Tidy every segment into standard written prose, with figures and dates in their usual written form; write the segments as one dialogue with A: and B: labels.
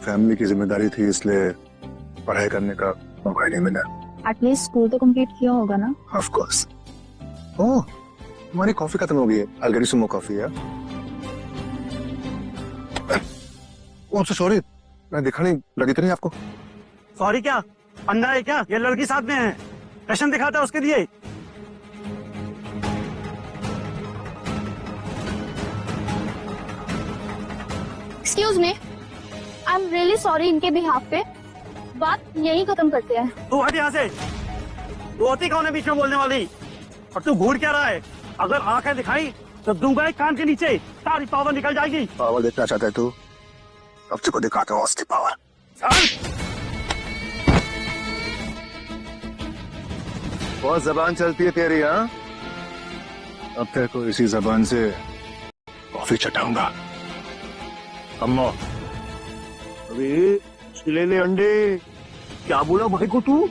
A: Family की जिम्मेदारी थी, इसलिए पढ़ाई करने का मौका ही नहीं मिला।
B: एटलीस्ट स्कूल तो कंप्लीट किया होगा ना?
A: Of course. ओह, तुम्हारी कॉफी खत्म हो गई है। I'll get you some more coffee, yeah? Oh, I'm so sorry, मैं दिखा नहीं, लगी तो नहीं आपको?
C: सॉरी क्या? अंधा है क्या? ये लड़की साथ में है, फैशन दिखाता है उसके लिए।
B: Excuse me, I am really sorry इनके बिहाफ पे। बात यही खत्म करते हैं।
C: तू हट यहाँ से। तू होती कौन है बीच में बोलने वाली? और तू घूर क्या रहा है? अगर आंखें दिखाई तो दूंगा एक कान के नीचे, सारी पावर निकल जाएगी।
A: पावर देखना चाहता है तू? अब तुझको दिखाता हूँ असली पावर। बहुत जबान चलती है तेरी, हाँ? अब तेरे को इसी जबान से कॉफी चटाऊंगा। अम्मा,
C: अबे चिले ले अंडे, क्या बोला भाई को तू?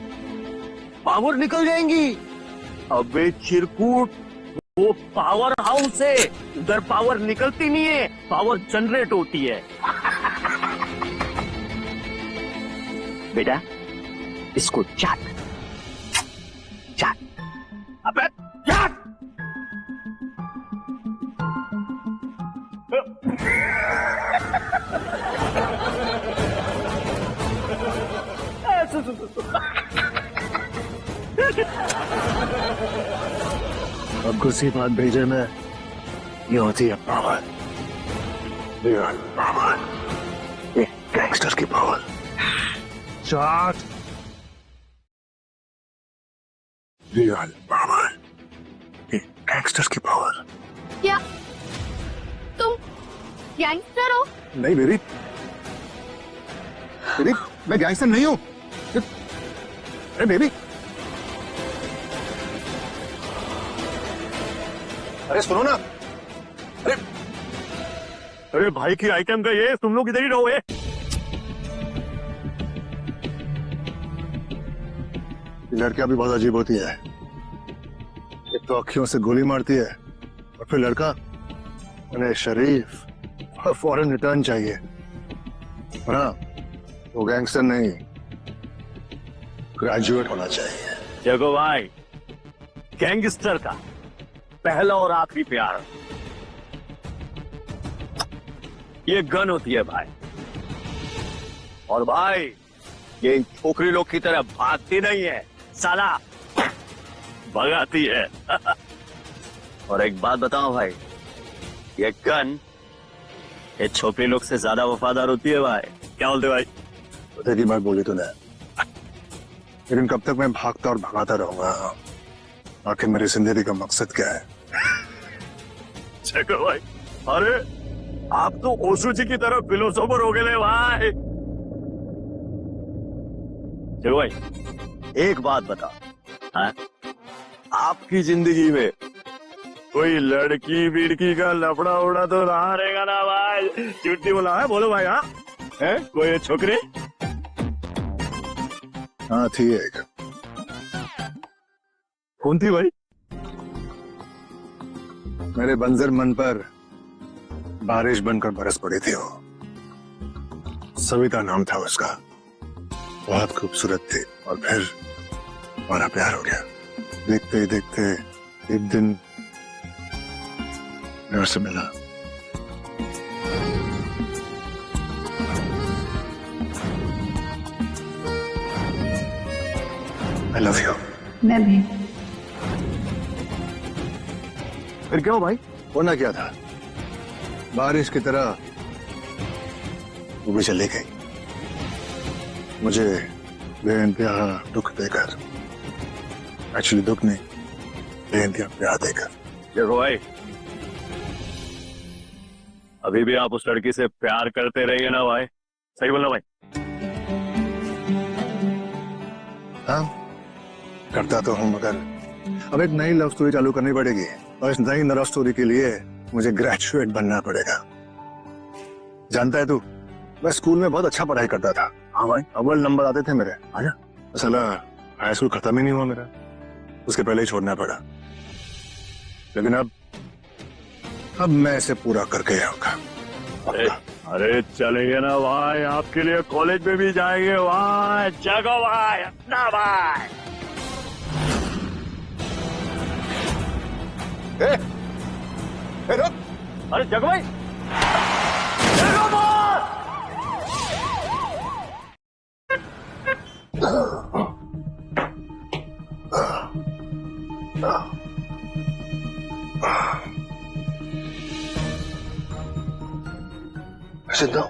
C: पावर निकल जाएंगी? अबे चिरकुट, वो पावर हाउस है, उधर पावर निकलती नहीं है, पावर जनरेट होती है। बेटा इसको चाट चाट, अबे चाट।
A: अब गुस्से बात भेजे में ये होती है पावर, रियल पावर, ये गैंगस्टर की पावर। चाट, रियल पावर, ये गैंगस्टर की पावर।
B: क्या तुम गैंगस्टर हो?
A: नहीं बेबी, बेबी मैं गैंगस्टर नहीं हूँ। अरे बेबी, अरे सुनो ना। अरे
C: अरे भाई की आइटम का ये, तुम लोग इधर ही रहो।
A: लड़कियां भी बहुत अजीब होती है। एक तो अखियों से गोली मारती है और फिर लड़का उन्हें शरीफ और फौरन रिटर्न चाहिए। और हाँ, वो गैंगस्टर नहीं, ग्रेजुएट होना चाहिए।
C: देखो भाई, गैंगस्टर का पहला और आखिरी प्यार ये गन होती है भाई। और भाई ये छोकरी लोग की तरह भागती नहीं है, साला भगाती है। और एक बात बताओ भाई, ये गन ये छोकरी लोग से ज्यादा वफादार होती है भाई। क्या बोलते भाई?
A: पता की बात बोली तूने, लेकिन कब तक मैं भागता और भगाता रहूंगा? आखिर मेरी जिंदगी का मकसद क्या है?
C: देखो भाई, अरे आप तो ओशो जी की तरह फिलोसोफर हो गए भाई। देखो भाई, एक बात बता, हाँ? आपकी जिंदगी में कोई लड़की बिड़की का लफड़ा उड़ा तो रहा रहेगा ना भाई? चुट्टी बोला है, बोलो भाई। हाँ है कोई छोकरी?
A: हाँ थी एक।
C: कौन थी भाई?
A: मेरे बंजर मन पर बारिश बनकर बरस पड़ी थी वो। सविता नाम था उसका, बहुत खूबसूरत थी। और फिर हमारा प्यार हो गया। देखते ही देखते एक दिन मैं उससे मिला। I love you।
B: मैं भी।
A: फिर क्यों भाई? होना क्या था? बारिश की तरह वो भी चली गई, मुझे बेइंतहा दुख देकर। एक्चुअली दुख नहीं, बेइंतहा प्यार देकर।
C: देखो भाई, अभी भी आप उस लड़की से प्यार करते रहिए ना भाई। सही बोलना भाई।
A: हाँ करता तो हूँ, मगर अब एक नई लव स्टोरी चालू करनी पड़ेगी। और इस नई लव स्टोरी के लिए मुझे ग्रेजुएट बनना पड़ेगा। जानता है तू, मैं स्कूल में बहुत अच्छा पढ़ाई करता था। हाँ भाई, अव्वल नंबर आते थे मेरे। आजा, साला हाई स्कूल खत्म ही नहीं हुआ मेरा, उसके पहले ही छोड़ना पड़ा। लेकिन अब मैं इसे पूरा करके आऊंगा।
C: अरे चलेंगे ना भाई, आपके लिए कॉलेज में भी जाएंगे भाई। जगो भाई, अपना भाई।
A: रुक।
C: अरे जगो भाई, जगो भाई।
A: जिंदा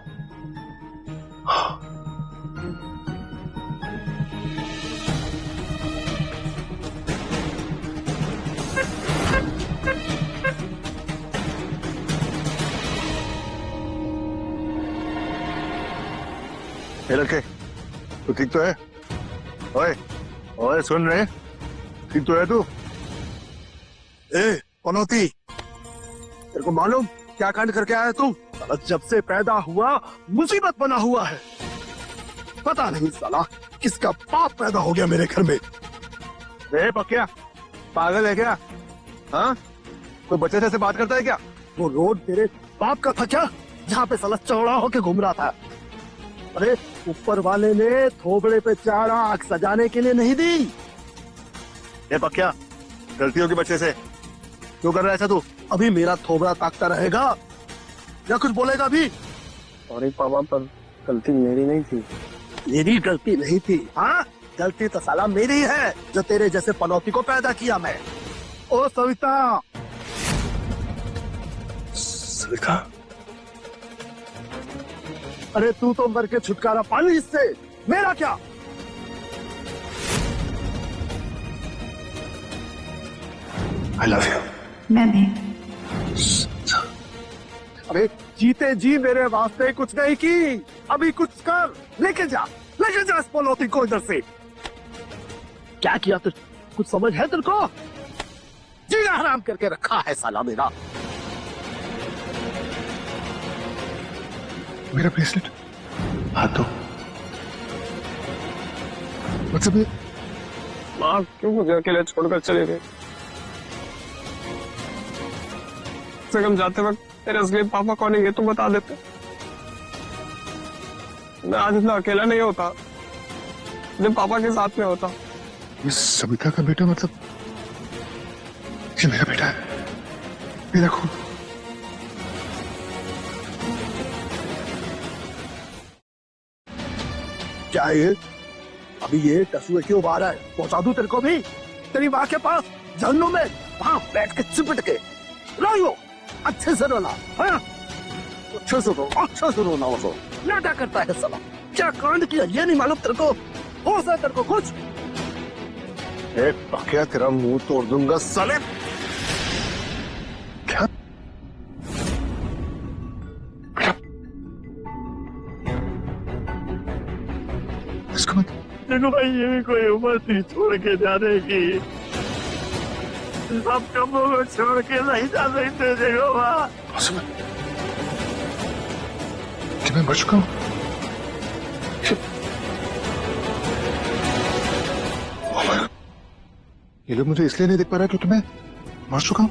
A: लड़के, तू ठीक तो है? ओए ओए, सुन रहे? ठीक तो है तू? ए पनौती, तेरे को मालूम क्या कांड करके आया तू? साला जब से पैदा हुआ मुसीबत बना हुआ है। पता नहीं साला किसका बाप पैदा हो गया मेरे घर में। ए पक्या, पागल है क्या? हाँ, कोई बच्चे से बात करता है क्या? वो रोड तेरे बाप का था क्या, जहाँ पे साला चौड़ा होके घूम रहा था? अरे ऊपर वाले ने थोबड़े पे 4 आंख सजाने के लिए नहीं दी। ए पक्या, गलती होगी बच्चे से, क्यों कर रहा है ऐसा तू? अभी मेरा थोबड़ा ताकता रहेगा या कुछ बोलेगा अभी?
D: सॉरी पापा, पर गलती मेरी नहीं थी।
A: मेरी गलती नहीं थी? हाँ, गलती तो साला मेरी है, जो तेरे जैसे पनौती को पैदा किया मैं। ओ सविता। सविता? अरे तू तो मर के छुटकारा पा ली इससे, मेरा क्या? I love you.
E: मैं भी।
A: अबे जीते जी मेरे वास्ते कुछ नहीं की, अभी कुछ कर। लेके जा इस पनौती को इधर से। क्या किया तू? कुछ समझ है तेरे को? जीना हराम करके रखा है साला मेरा। मेरा ब्रेसलेट हाथ दो। मतलब ये
D: माँ क्यों मुझे अकेले छोड़कर चले गए? हम जाते वक्त तेरे असली पापा कौन है ये तो बता देते। मैं आज इतना अकेला नहीं होता जब पापा के साथ में होता।
A: ये सविता का बेटा, मतलब ये मेरा बेटा है, मेरा खून। क्या ये अभी ये टसुए क्यों बाहर है? पहुंचा दूं तेरे को भी तेरी माँ के पास जहन्नुम में, वहां बैठ के चिपट के रो। अच्छे से रोना, हाँ? अच्छे से रोना। वो नाटक करता है साला। क्या कांड किया ये नहीं मालूम तेरे को? हो सकता तेरे को कुछ? एक पकिया तेरा मुंह तोड़ दूंगा साले। क्या? इसको मत।
C: देखो भाई, ये भी कोई उम्र थी छोड़ के जाने की। सब कमों को छोड़ के नहीं जा सकते। देखो माँ,
A: कि मैं मर चुका हूँ। ये लोग मुझे इसलिए नहीं देख पा रहा क्योंकि मैं मर चुका हूँ।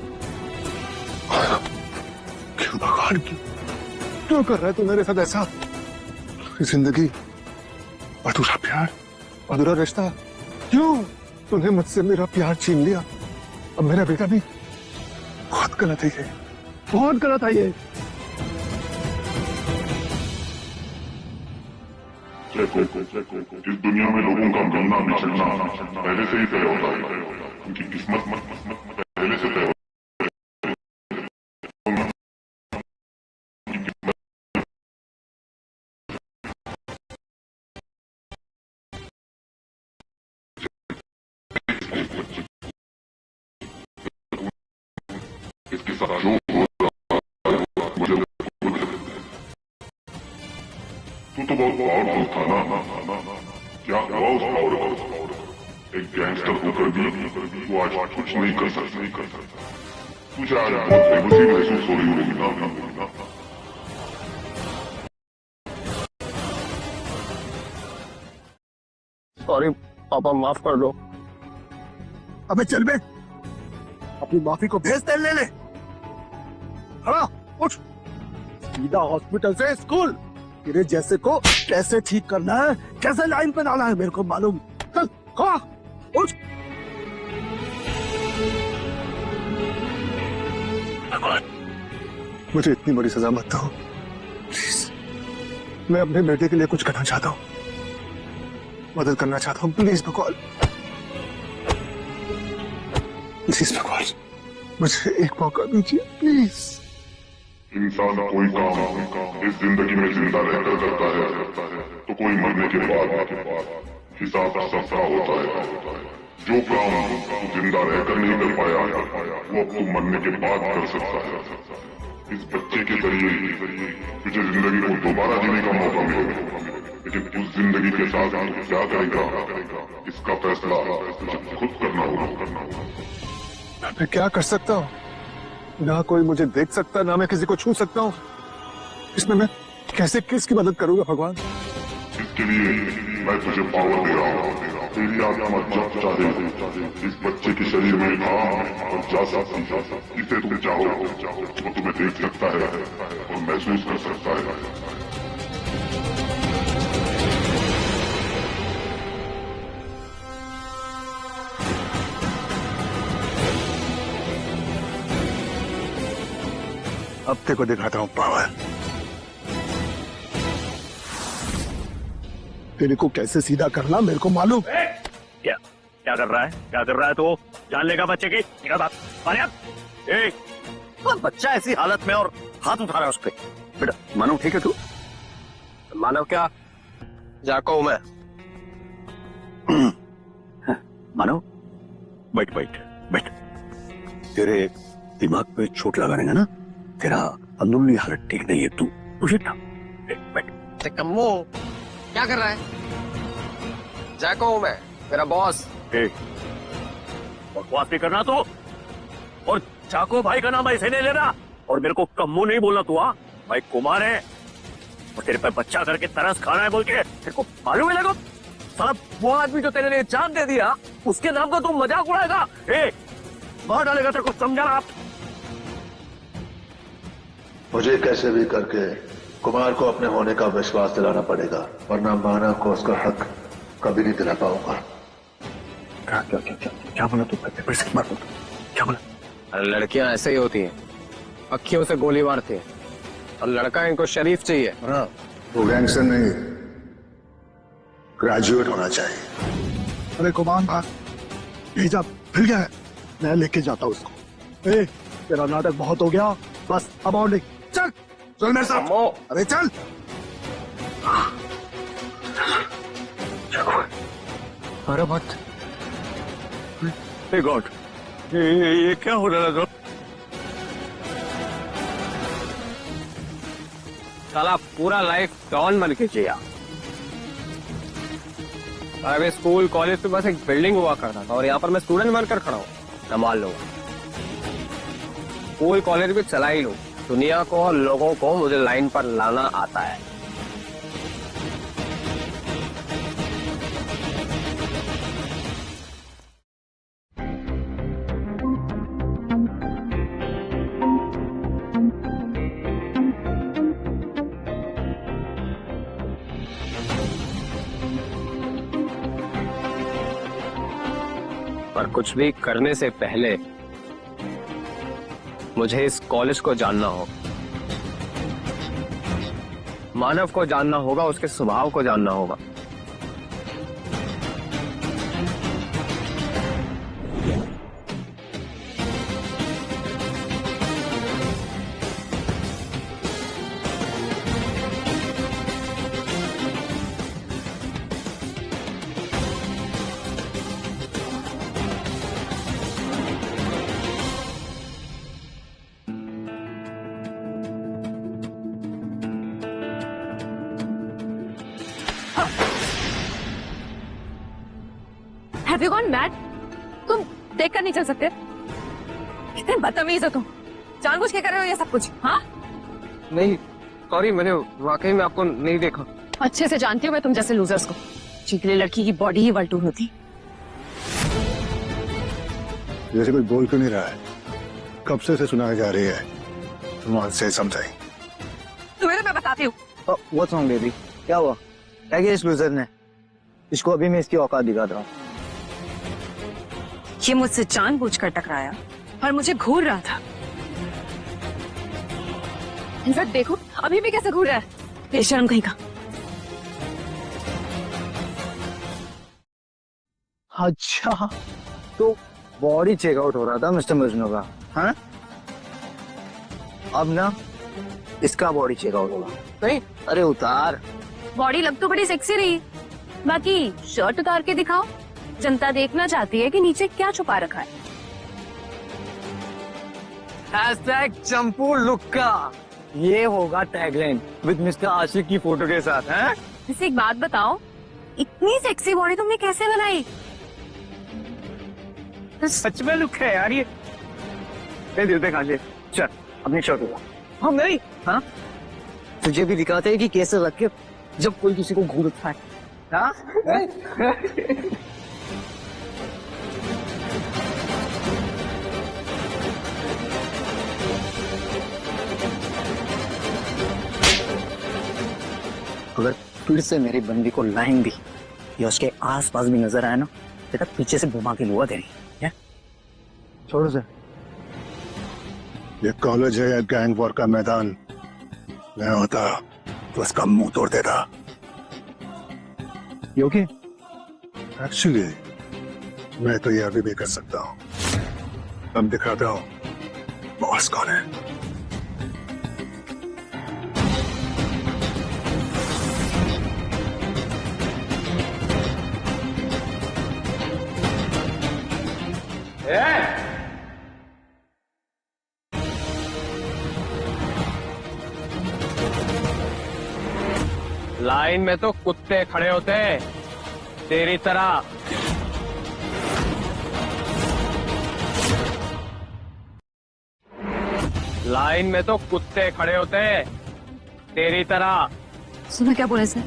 A: क्यों भगवान, क्यों कर रहा है तू मेरे साथ ऐसा? जिंदगी, अधूरा प्यार, अधूरा रिश्ता, क्यों तूने मुझसे मेरा प्यार छीन लिया? अब मेरा बेटा भी। बहुत गलत है ये, बहुत गलत है ये।
F: इस दुनिया में लोगों का मिलना बिछड़ना पहले से ही तय होता है, उनकी किस्मत पहले से तय होती है। इसके साथ जो तू तो बहुत पावरफुल था ना, क्या हुआ उस पावर का? एक गैंगस्टर होकर भी वो आज कुछ नहीं कर सकता। तुझे आज बहुत बेबसी महसूस हो रही होगी ना?
D: सॉरी पापा, माफ कर दो।
A: अबे चल बे, अपनी माफी को भेज दे। ले खड़ा उठ, सीधा हॉस्पिटल से स्कूल। तेरे जैसे को कैसे ठीक करना है, कैसे लाइन पे डालना है मेरे को मालूम। चल खा, उठ। भगवान, मुझे इतनी बड़ी सजा मत दो प्लीज। मैं अपने बेटे के लिए कुछ करना चाहता हूँ, मदद करना चाहता हूँ। प्लीज भगवान, प्लीज भगवान, मुझे एक मौका दीजिए प्लीज।
F: इंसान कोई काम इस जिंदगी में जिंदा रहकर करता है तो कोई मरने के बाद हिसाब सबका होता है। जो काम तू जिंदा रहकर नहीं कर पाया वो अब तू मरने के बाद कर सकता है। इस बच्चे के जरिए तुझे जिंदगी को दोबारा जीने का मौका मिलेगा, लेकिन उस जिंदगी के साथ तू क्या करेगा इसका फैसला तुझे खुद करना होगा।
A: मैं क्या कर सकता हूँ? ना कोई मुझे देख सकता, ना मैं किसी को छू सकता हूँ। इसमें मैं कैसे किसकी मदद करूंगा भगवान?
F: इसके लिए मैं तुझे पावर दे रहा हूँ। तेरी आत्मा जब चाहे इस बच्चे के शरीर में आ और जा सकती है। इसे तुम चाहो वो तुम्हें देख सकता है और महसूस कर सकता है।
A: अब तेरे को दिखाता हूँ पावर। तेरे को कैसे सीधा करना मेरे को मालूम।
C: क्या क्या कर रहा है? क्या कर रहा है? तो जान लेगा बच्चे की। निकल बात। बच्चा ऐसी हालत में और हाथ उठा रहा है उस पे। बेटा मानव ठीक है तू?
D: मानव क्या, जाको हूं मैं।
C: मानव बैठ बैठ बैठ। तेरे दिमाग पे चोट लगा रहेगा ना, तेरा अंदरूनी हालत ठीक नहीं है। तू मुझे बैठ।
D: कम्मो क्या कर रहा है? जाको हूं मैं, मेरा बॉस।
C: बकवास नहीं करना तो, और चाको भाई का नाम ऐसे नहीं लेना, और मेरे को कम्मू नहीं बोलना तू। भाई कुमार है और तेरे पे बच्चा करके तरस खाना है बोल के तेरे को मालूम है लगो। साला वो आदमी जो तेरे लिए जान दे दिया उसके नाम का तू मजाक उड़ाएगा। बाहर डालेगा तेरे को, समझा आप?
E: मुझे कैसे भी करके कुमार को अपने होने का विश्वास दिलाना पड़ेगा, वरना मानव को उसका हक कभी नहीं दिला पाऊंगा।
C: क्या बोला तू? क्या बोला?
D: लड़कियां ऐसे ही होती हैं, अखियों से गोली मारती हैं, और लड़का इनको शरीफ चाहिए।
A: वो गैंगस्टर नहीं, ग्रेजुएट होना चाहिए। अरे कुमार भेजा मिल गया है, मैं लेके जाता हूँ उसको। तेरा नाटक बहुत हो गया, बस अब और नहीं। चल चल मेरे साथ। अरे चल।
C: अरे मत, गॉड, ये क्या हो रहा है?
D: साला पूरा लाइफ डॉन बन के जिया। अरे स्कूल कॉलेज पे बस एक बिल्डिंग हुआ करता था और यहाँ पर मैं स्टूडेंट बनकर खड़ा हूँ। संभाल लो, स्कूल कॉलेज भी चला ही लो। दुनिया को और लोगों को मुझे लाइन पर लाना आता है। पर कुछ भी करने से पहले मुझे इस कॉलेज को जानना हो, मानव को जानना होगा, उसके स्वभाव को जानना होगा।
G: Have you gone mad? तुम देख कर नहीं चल सकते? कितने बदतमीज हो तुम, जानबूझ के कर रहे हो ये सब कुछ? हाँ
D: नहीं सॉरी, मैंने वाकई में आपको नहीं देखा।
G: अच्छे से जानती हूँ मैं तुम जैसे लूजर्स को, जिनके लिए लड़की की बॉडी ही वल्टू होती।
A: जैसे कोई बोल क्यों नहीं रहा है? कब से सुनाई जा रही है? Come on, say something.
G: आती हूँ।
H: What's wrong baby? क्या हुआ? क्या किया इस लूजर ने? इसको अभी मैं इसकी औकात दिखाता हूँ।
G: ये मुझसे जानबूझकर टकराया और मुझे घूर रहा था। इनफैक्ट देखो अभी भी कैसे घूर रहा है, बेशर्म कहीं का।
H: अच्छा, तो बॉडी चेकआउट हो रहा था मिस्टर मजनू का, हाँ? अब ना इसका बॉडी चेकआउट होगा।
G: नहीं,
H: अरे उतार।
G: बॉडी लग तो बड़ी सेक्सी रही, बाकी शर्ट उतार के दिखाओ, जनता देखना चाहती है कि नीचे क्या छुपा रखा है।
H: हैशटैग चंपू लुक्का, ये होगा टैगलाइन विद मिस्टर आशिक की फोटो के साथ, हैं?
G: वैसे एक बात बताओ, इतनी सेक्सी बॉडी तुमने कैसे बनाई?
H: सच में लुक है यार ये। दिल पे खा ले, चल अपनी शर्ट उतार। हम नहीं, हाँ? तुझे भी दिखाते हैं कि कैसे रख के जब कोई किसी को घूरता है, हाँ? अगर फिर से मेरी बंदी को लाइन दी या उसके आसपास भी नजर आया ना, बेटा पीछे से घुमा के लुआ देनी है। छोड़ो सर।
A: ये कॉलेज है या गैंग वॉर का मैदान? मैं होता तो उसका मुंह तोड़ देता।
H: ये ओके?
A: एक्चुअली मैं तो ये अभी भी कर सकता हूँ। अब दिखाता हूँ बॉस कौन है।
D: लाइन में तो कुत्ते खड़े होते हैं तेरी तरह। लाइन में तो कुत्ते खड़े होते हैं तेरी तरह।
G: सुना क्या बोले sir?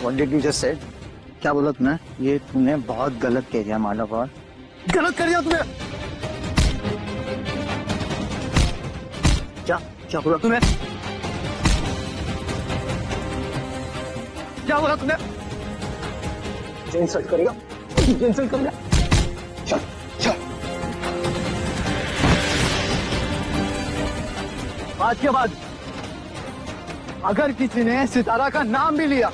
H: What did you just said? क्या बोला तूने? ये तूने बहुत गलत कह दिया मानव, और गलत कर दिया तूने। क्या बोला तूने? क्या बोला तूने? इंसल्ट करेगा? इंसल्ट करेगा? चल चल। आज के बाद अगर किसी ने सितारा का नाम भी लिया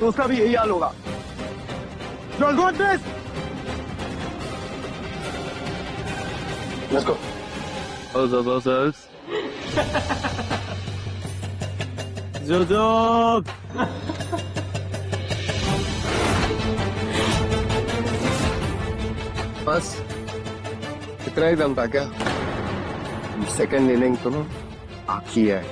H: तो उसका भी यही हाल होगा। Let's go.
D: बस इतना ही दम था क्या? सेकंड इनिंग तो बाकी है।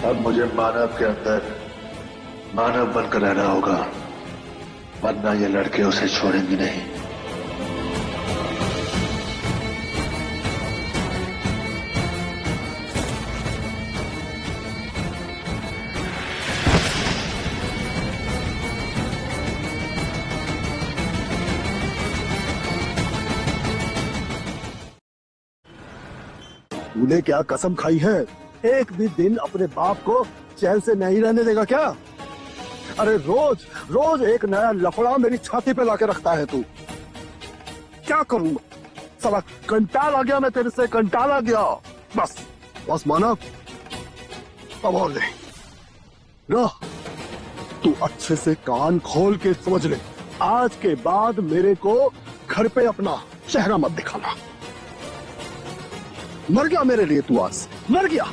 E: अब मुझे मानव के अंदर मानव बनकर रहना होगा, वरना ये लड़के उसे छोड़ेंगे नहीं।
A: तूने क्या कसम खाई है? एक भी दिन अपने बाप को चैन से नहीं रहने देगा क्या? अरे रोज रोज एक नया लफड़ा मेरी छाती पे लाके रखता है तू। क्या करूंगा? साला कंटाल आ गया, मैं तेरे से कंटाल आ गया। बस मानव, अब और नहीं ना। तू अच्छे से कान खोल के समझ ले, आज के बाद मेरे को घर पे अपना चेहरा मत दिखाना। मर गया मेरे लिए तू, आज मर गया।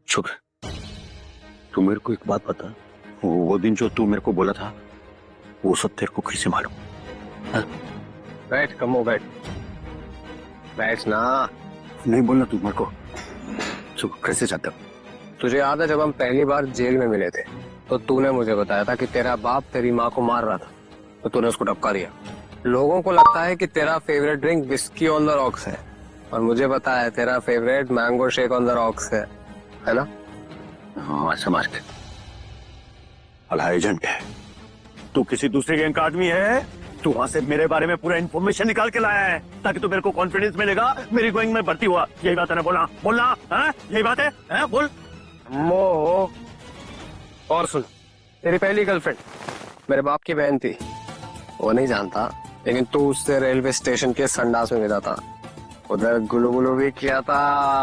C: शुक्र, तू मेरे को एक बात बता, वो दिन जो तू मेरे को बोला था वो सब तेरे को कैसे मालूम?
D: बैठ कमो, बैठ बैठ ना।
C: नहीं बोलना तू मेरे को। कैसे चाहता?
D: तुझे याद है जब हम पहली बार जेल में मिले थे तो तूने मुझे बताया था कि तेरा बाप तेरी माँ को मार रहा था, तो तूने उसको टपका दिया। लोगों को लगता है कि तेरा favourite drink whisky on the rocks है, और मुझे पता है तेरा favourite mango shake on the rocks है ना?
C: हाँ समझ गए। अला एजेंट है तू, किसी दूसरे गैंग का आदमी है? तू वहां से मेरे बारे में पूरा इन्फॉर्मेशन निकाल के लाया है ताकि तू मेरे को कॉन्फिडेंस मिलेगा मेरी गैंग में भर्ती हुआ। यही बात है ना? बोलना है? यही बात है? बोल।
D: मो, और सुन, तेरी पहली गर्लफ्रेंड मेरे बाप की बहन थी, वो नहीं जानता, लेकिन तू उससे रेलवे स्टेशन के संडास में मिला था, उधर गुलू गुलू भी किया था,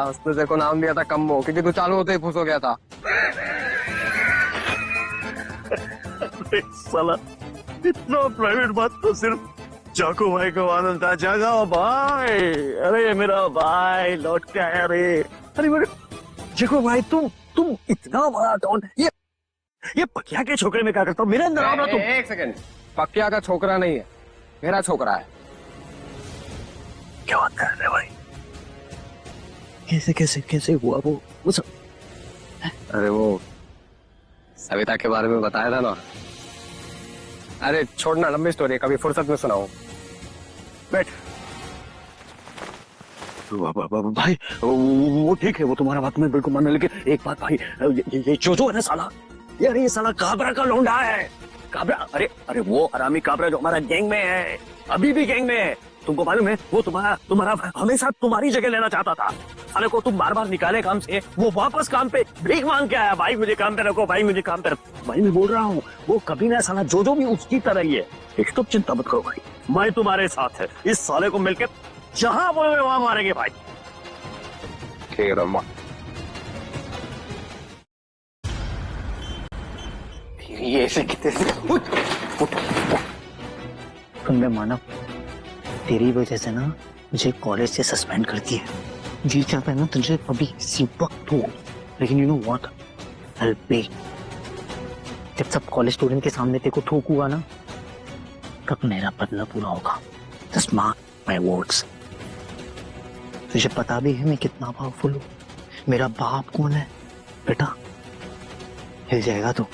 D: उसने तेरे को नाम दिया था कम्मो, क्योंकि तू चालू होते ही खुश हो गया था।
C: साला इतना प्राइवेट बात तो सिर्फ जाको भाई को आनंद था। जागा भाई, अरे मेरा भाई लौट के आया रे। अरे मेरे जाको भाई, तुम इतना बड़ा डॉन, ये पकिया के छोकरे में क्या करता हो? मेरे अंदर आओ ना तुम।
D: एक सेकंड, पकिया का छोकरा नहीं है, मेरा छोकरा है।
C: क्या बात कर रहे भाई? कैसे हुआ वो सब?
D: अरे वो सविता के बारे में बताया था ना। अरे छोड़ना, लंबी स्टोरी, कभी फुर्सत में सुनाओ। बैठ।
C: भाई वो ठीक है, वो तुम्हारा बात में बिल्कुल मानना, लेकिन एक बात भाई, ये जो है ना साला, यार ये साला काबरा का लौंडा है। काबरा, अरे वो हरामी काबरा जो हमारा गैंग में है, अभी भी गैंग में है। तुमको मालूम है वो तुम्हारा हमेशा तुम्हारी जगह लेना चाहता था। साले को तुम बार बार निकाले काम से, वो वापस काम पे भीख मांग के आया। भाई मुझे काम पे रखो, भाई मुझे काम पे रखो। भाई मैं बोल रहा हूँ वो कभी ना साला जो भी उसकी तरह ही है। एक तो चिंता मत करो भाई, मैं तुम्हारे साथ है। इस साले को मिलके जहां बोलोगे वहां मारेंगे भाई।
D: ठीक है, ये ऐसे
H: तुमने माना, तेरी वजह से ना मुझे कॉलेज से सस्पेंड कर दिया। जी चाहता है ना तुझे अभी इसी वक्त हो, लेकिन यू नो व्हाट, आई पे। जब सब कॉलेज स्टूडेंट के सामने तेरे को थूक हुआ ना, तब मेरा बदला पूरा होगा। Just mark my words. तुझे पता भी है मैं कितना पावरफुल हूँ। मेरा बाप कौन है बेटा? हिल जाएगा तू।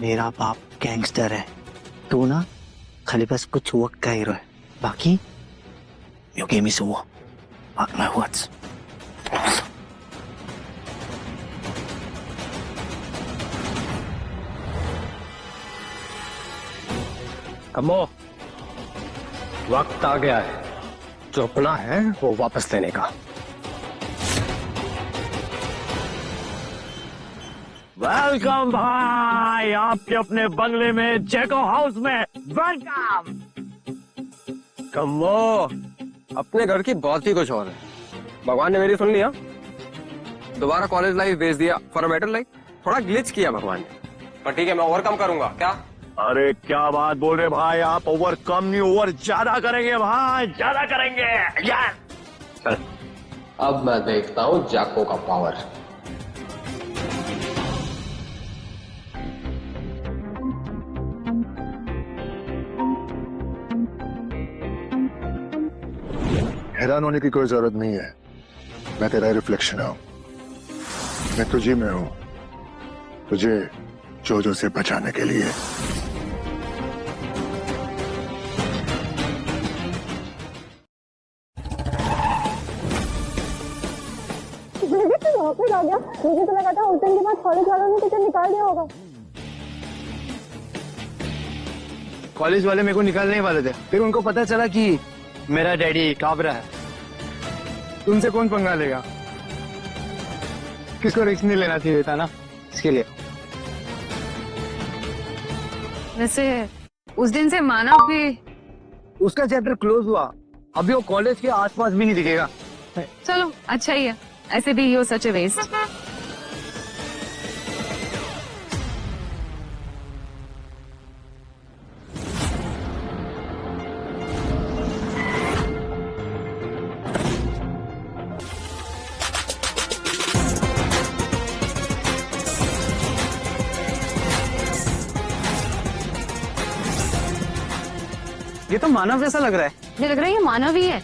H: मेरा बाप गैंगस्टर है, तू ना खाली बस कुछ वक्त का हीरो है। बाकी you gave me some war. Mark my words.
D: कमो, वक्त आ गया है, जो अपना है वो वापस लेने का।
C: वेलकम भाई, आपके अपने बंगले में, जैको हाउस में वेलकम।
D: कमो, अपने घर की बात ही कुछ और है। भगवान ने मेरी सुन लिया, दोबारा कॉलेज लाइफ भेज दिया फॉर अ बेटर लाइफ। थोड़ा ग्लिच किया भगवान ने, पर ठीक है, मैं ओवरकम करूंगा। क्या?
C: अरे क्या बात बोल रहे भाई आप? ओवरकम नहीं, ओवर ज्यादा करेंगे भाई, ज्यादा करेंगे यार।
D: चल, अब मैं देखता हूँ जाको का पावर।
A: हैरान होने की कोई जरूरत नहीं है, मैं तेरा रिफ्लेक्शन हूं। मैं तुझी में हूं, तुझे जोजो से बचाने के लिए।
B: वापस आ गया। मुझे तो लगा था उस दिन के बाद कॉलेज वालों ने तुझे निकाल दिया होगा।
H: कॉलेज वाले मेरे को निकालने ही वाले थे, फिर उनको पता चला कि मेरा डैडी काबरा है। तुमसे कौन पंगा लेगा? किसको रिस्क नहीं लेना चाहिए था ना, इसके लिए।
G: वैसे उस दिन से मानव भी,
H: उसका चैप्टर क्लोज हुआ, अभी वो कॉलेज के आसपास भी नहीं दिखेगा।
G: चलो अच्छा ही है, ऐसे भी हो सच ए वेस्ट।
H: ये तो मानव जैसा लग रहा है।
G: मुझे लग रहा है ये मानव ही है।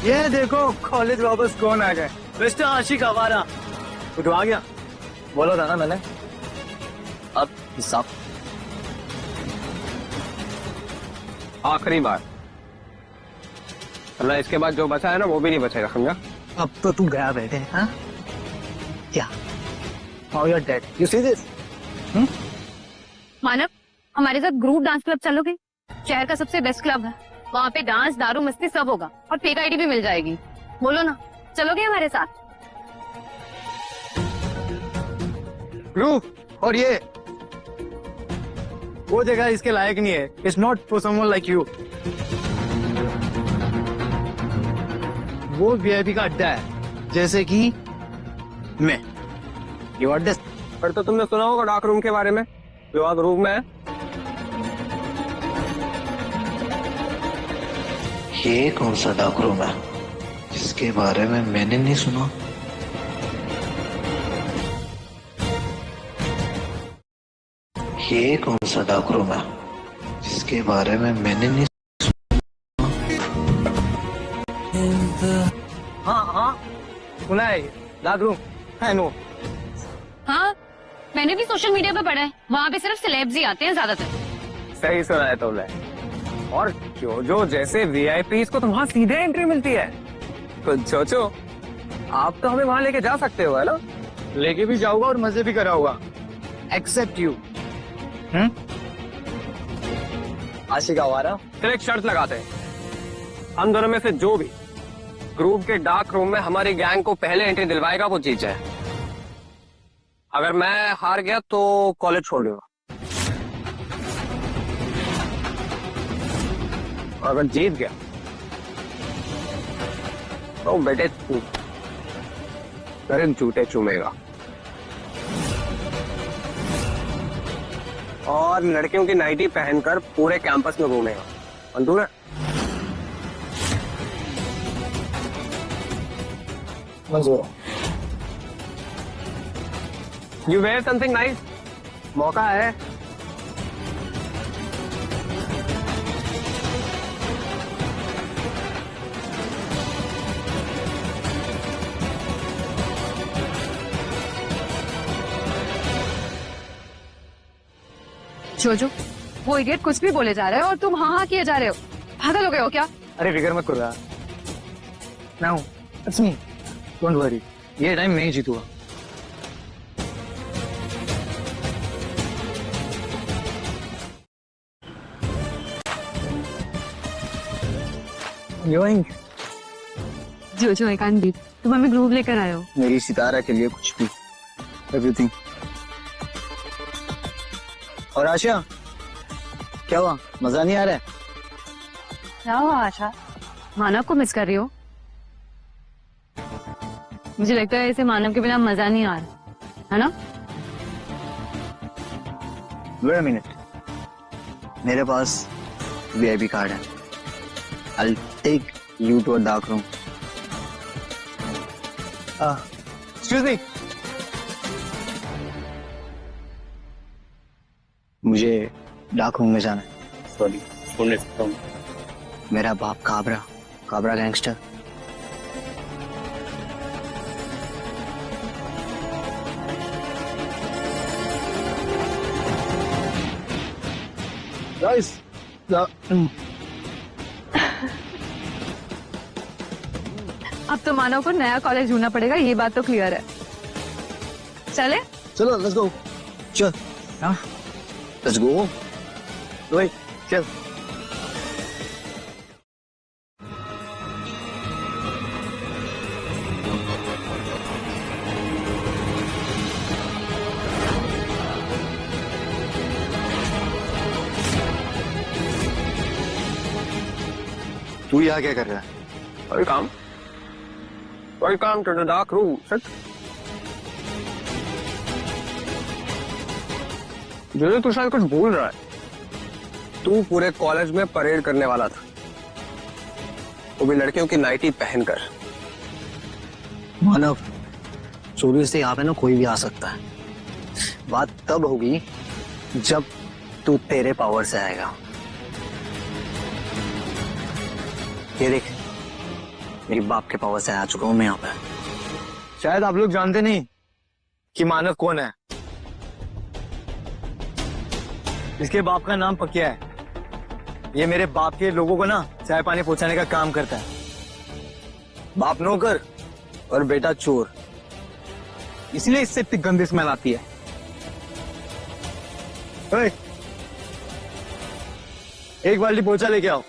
H: ये देखो कॉलेज वापस कौन आ गए, मिस्टर आशिक आवारा। तो आ गया, बोला था ना मैंने। अब हिसाब
D: आखिरी बार, वरना इसके बाद जो बचा है ना वो भी नहीं बचेगा, समझा?
H: अब तो तू गया बैठे, हाँ? क्या? Now you're dead. You see this?
G: मानव, हमारे साथ ग्रुप डांस क्लब चलोगे? शहर का सबसे बेस्ट क्लब है, वहाँ पे डांस, दारू, मस्ती सब होगा और फेक आईडी भी मिल जाएगी। बोलो ना, चलोगे हमारे साथ?
H: ग्रुप और ये वो जगह इसके लायक नहीं है। It's not for someone like you. वो वीआईपी का अड्डा है, जैसे कि मैं। You are this.
D: पर तो तुमने सुना होगा डार्क रूम के बारे में, जो आज रूम में है।
E: ये कौन सा डार्क रूम है जिसके बारे में मैंने नहीं सुना? ये कौन सा डार्क रूम है जिसके बारे में मैंने नहीं
H: हाँ सुना है, डार्क रूम। I know.
G: हाँ, मैंने भी सोशल मीडिया पे पढ़ा है, वहाँ पे सिर्फ सेलेब्स ही आते हैं ज्यादातर।
D: सही सुना है तुमने। और जो जैसे वीआईपीज को तो वहाँ सीधे एंट्री मिलती है। तो जोजो, आप तो हमें वहाँ लेके जा सकते हो, है ना?
H: लेके भी जाऊंगा और मजे भी कराऊंगा। Except you. आशिक आवारा।
D: फिर एक शर्त लगाते हैं, हम दोनों में से जो भी ग्रुप के डार्क रूम में हमारी गैंग को पहले एंट्री दिलवाएगा वो जीत जाए। अगर मैं हार गया तो कॉलेज छोड़ दूंगा, और अगर जीत गया तो बेटे तू मेरे जूते चूमेगा और लड़कियों की नाइटी पहनकर पूरे कैंपस में घूमेगा। मंजूर है?
H: मंजूर।
D: You wear something nice? मौका है।
G: जोजो, वो इडियट कुछ भी बोले जा रहे हो और तुम हाँ हाँ किए जा रहे हो। पागल हो गए हो क्या?
H: अरे फिक्र मत करो यार। Now, it's me. Don't worry. ये टाइम मैं ही जीतूंगा।
G: जोजो, आई कांट बीट। तुम हमें ग्रुप लेकर आए हो।
H: मेरी सितारा के लिए कुछ भी, एवरीथिंग। और आशा, क्या हुआ? मजा नहीं आ रहा है?
G: क्या हुआ आशा? मानव को मिस कर रही हो? मुझे लगता है इसे मानव के बिना मजा नहीं आ रहा, है ना?
H: Wait a minute. मेरे पास VIP कार्ड है। I'll take you to a dark room. Excuse me. मुझे डार्क रूम में जाना है।
D: सॉरी, सुन नहीं सकता हूँ।
H: मेरा बाप काबरा गैंगस्टर। Guys,
G: अब तो मानव को नया कॉलेज ढूंढना पड़ेगा, ये बात तो क्लियर है। चले?
H: चलो, let's go. चल, हाँ, let's go. वही, चल। तू यहाँ क्या कर रहा है?
D: Welcome to the dark room. जो तू शायद कुछ भूल रहा है। तू पूरे कॉलेज में परेड करने वाला था, वो भी लड़कियों की नाइटी पहनकर।
H: मानव, चोरी से यहाँ पे ना कोई भी आ सकता है। बात तब होगी जब तू तेरे पावर से आएगा। ये देख, मेरी बाप के पावर से आ चुका हूं मैं यहाँ पे।
I: शायद आप लोग जानते नहीं कि मानव कौन है। इसके बाप का नाम पकिया है। ये मेरे बाप के लोगों को ना चाय पानी पहुंचाने का काम करता है। बाप नौकर और बेटा चोर, इसलिए इससे इतनी गंदी स्मेल आती है। ओए, एक बाल्टी पोछा लेके आओ।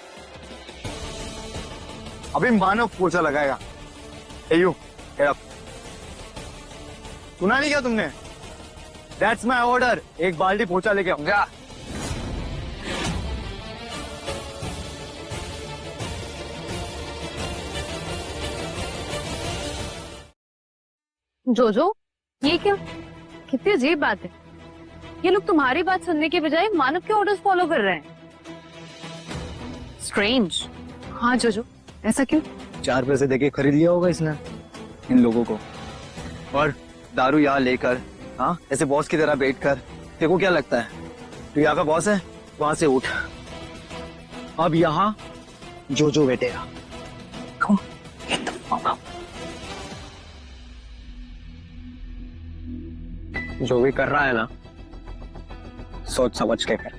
I: अभी मानव पोछा लगाएगा। यू सुना नहीं क्या तुमने? That's my order. एक बाल्टी पोछा लेके आओ। जा।
G: जोजो, ये क्या? कितनी अजीब बात है। ये लोग तुम्हारी बात सुनने के बजाय मानव के ऑर्डर्स फॉलो कर रहे हैं। स्ट्रेंज। हाँ जोजो, ऐसा क्यों?
I: 4 पैसे देके खरीद लिया होगा इसने इन लोगों को, और दारू यहाँ लेकर, हाँ, ऐसे बॉस की तरह बैठ कर। देखो क्या लगता है तू यहाँ का बॉस है? वहां से उठ। अब यहाँ जो बैठेगा।
D: जो भी कर रहा है ना, सोच समझ के कर।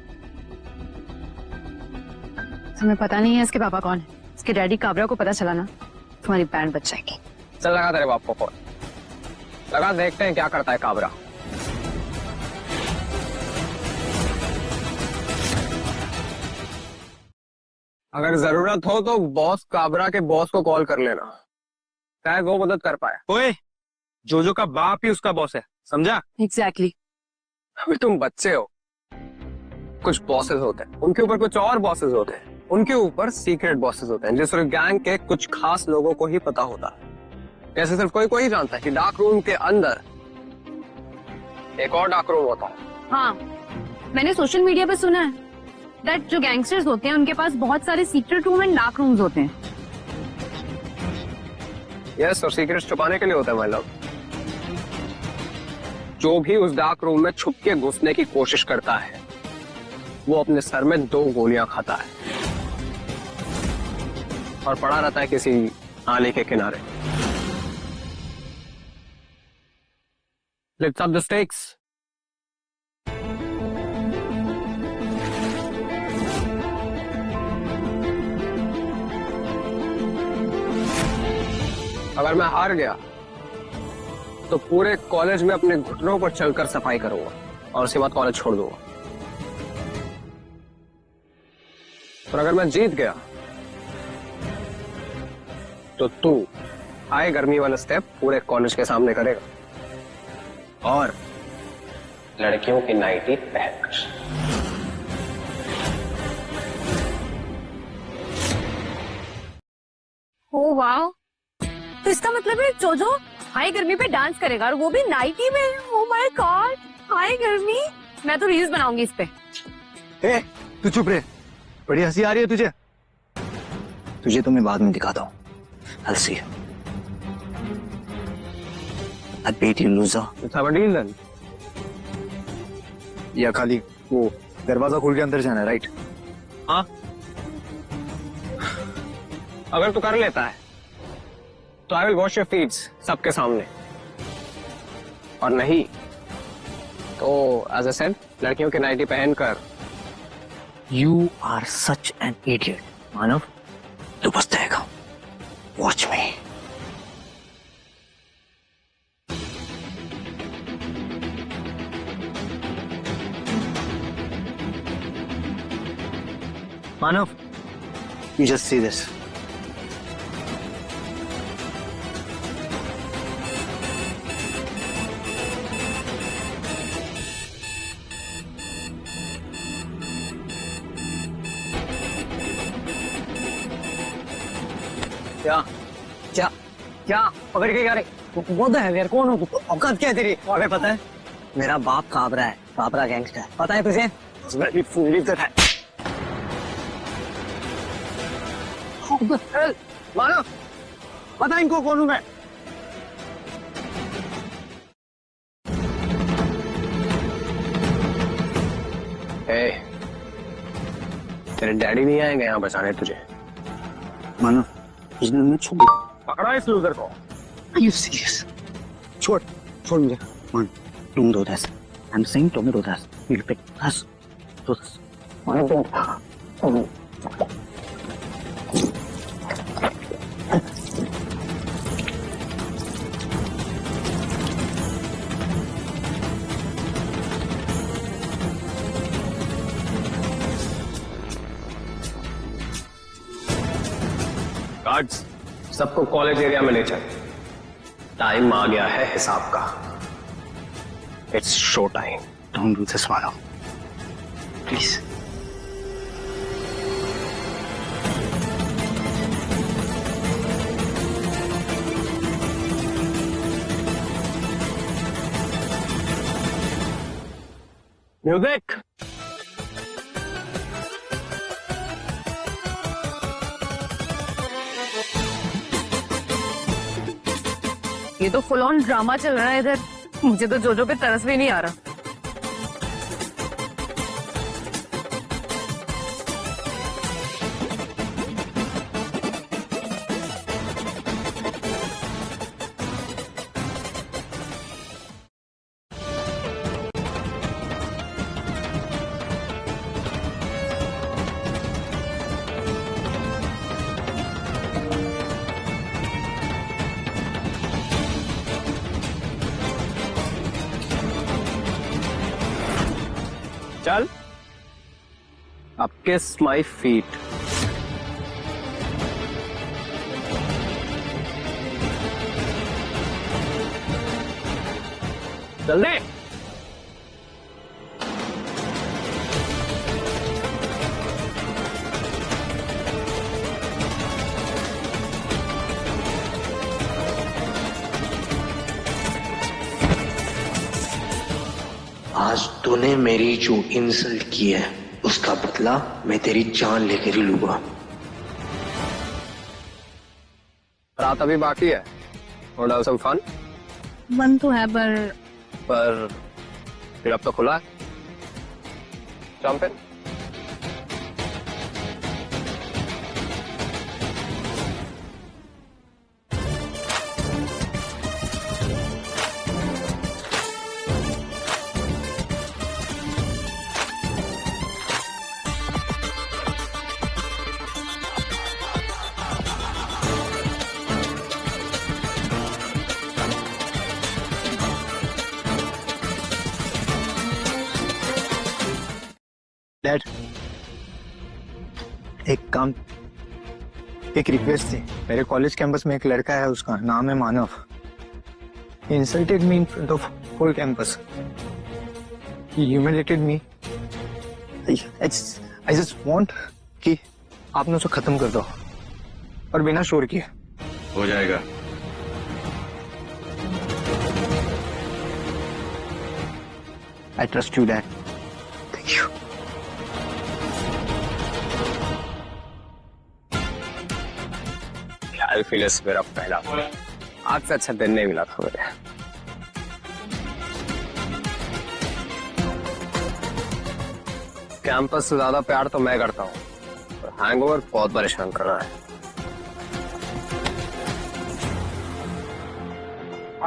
G: तुम्हें पता नहीं है इसके पापा कौन है? इसके डैडी काबरा को पता चला ना, तुम्हारी बैंड बच जाएगी।
D: चल लगा तेरे बाप को फोन, लगा, देखते हैं क्या करता है काबरा। अगर जरूरत हो तो बॉस काबरा के बॉस को कॉल कर लेना, शायद वो मदद कर पाए।
I: ओए, जोजो का बाप ही उसका बॉस है, समझा?
G: एग्जैक्टली।
D: अभी तुम बच्चे हो। कुछ बॉसेस होते हैं, उनके ऊपर कुछ और बॉसेस होते हैं, उनके ऊपर सीक्रेट बॉसेस होते हैं, जिस गैंग के कुछ खास लोगों को ही पता होता है। ऐसे सिर्फ कोई कोई जानता है कि डार्क रूम के अंदर एक और डार्क रूम होता है।
G: हाँ, मैंने सोशल मीडिया पे सुना है दैट जो गैंगस्टर्स होते हैं उनके पास बहुत सारे secret room and dark rooms होते हैं।
D: यस, और सीक्रेट्स छुपाने के लिए होता है भाई लोग। जो भी उस डार्क रूम में छुप के घुसने की कोशिश करता है, वो अपने सर में 2 गोलियां खाता है और पड़ा रहता है किसी नाले के किनारे। Let's up the stakes. अगर मैं हार गया तो पूरे कॉलेज में अपने घुटनों पर चलकर सफाई करूंगा और उसके बाद कॉलेज छोड़ दूंगा। और अगर मैं जीत गया तो तू हाई गर्मी वाला स्टेप पूरे कॉलेज के सामने करेगा और लड़कियों की नाइटी पहनकर।
G: ओह वाओ, तो इसका मतलब है जोजो हाई गर्मी पे डांस करेगा और वो भी नाइटी में। ओह माय गॉड, हाई गर्मी। मैं तो रील्स बनाऊंगी इस पे।
I: ए, तू चुप रहे, बड़ी हंसी आ रही है तुझे।
H: तुझे तो मैं बाद में दिखाता हूँ। I'll see you. I beat you, loser.
D: It's our deal then.
I: या खाली वो दरवाजा खोल के अंदर जाना है, राइट?
D: हाँ, अगर तू कर लेता है तो I will wash your feets सबके सामने, और नहीं तो एज आई सेड लड़कियों की नाइटी पहनकर।
H: You are such an idiot, मानव। तू पछताएगा। Watch me.
I: Manav,
H: You just see this.
I: क्या
H: क्या?
I: क्या पकड़ के क्या रे?
H: वो तो है यार, कौन हो तू?
I: औकात क्या है तेरी? अबे पता है?
H: मेरा बाप काबरा है, काबरा गैंगस्टर। पता है तुझे?
I: मानो, पता इनको कौन हूं मैं?
D: तेरे डैडी नहीं आएंगे यहाँ बचाने तुझे।
H: मानो मैं छोड़,
D: पकड़ा इस लूजर को।
H: Are you serious? छोड़ छोड़ मुझे। मान, don't do this. I'm saying don't do this. We'll pick us. Do this.
D: Guards, सबको कॉलेज एरिया में ले चल। टाइम आ गया है हिसाब का। It's show time.
H: Don't do this, Mano. Please.
D: Music.
G: ये तो फुल ऑन ड्रामा चल रहा है इधर। मुझे तो जोजो पे तरस भी नहीं आ रहा।
D: चल, अब किस माई फीट। चल दे।
J: आज तूने मेरी जो इंसल्ट की है उसका बदला मैं तेरी जान लेकर ही लूंगा।
D: रात अभी बाकी है। और सम फन।
G: मन तो है
D: पर फिर अब तो खुला है। Jump in.
I: डैड, एक रिक्वेस्ट थी। मेरे कॉलेज कैंपस में एक लड़का है, उसका नाम है मानव। He insulted me in front of whole campus. He humiliated me. I just want कि आपने उसे खत्म कर दो और बिना शोर किए।
C: हो जाएगा।
I: I trust you, Dad. Thank you.
D: एल्फिलस मेरा पहला आज से अच्छा दिन नहीं मिला था मुझे। कैंपस से ज्यादा प्यार तो मैं करता हूँ और हैंगओवर बहुत परेशान कर रहा है।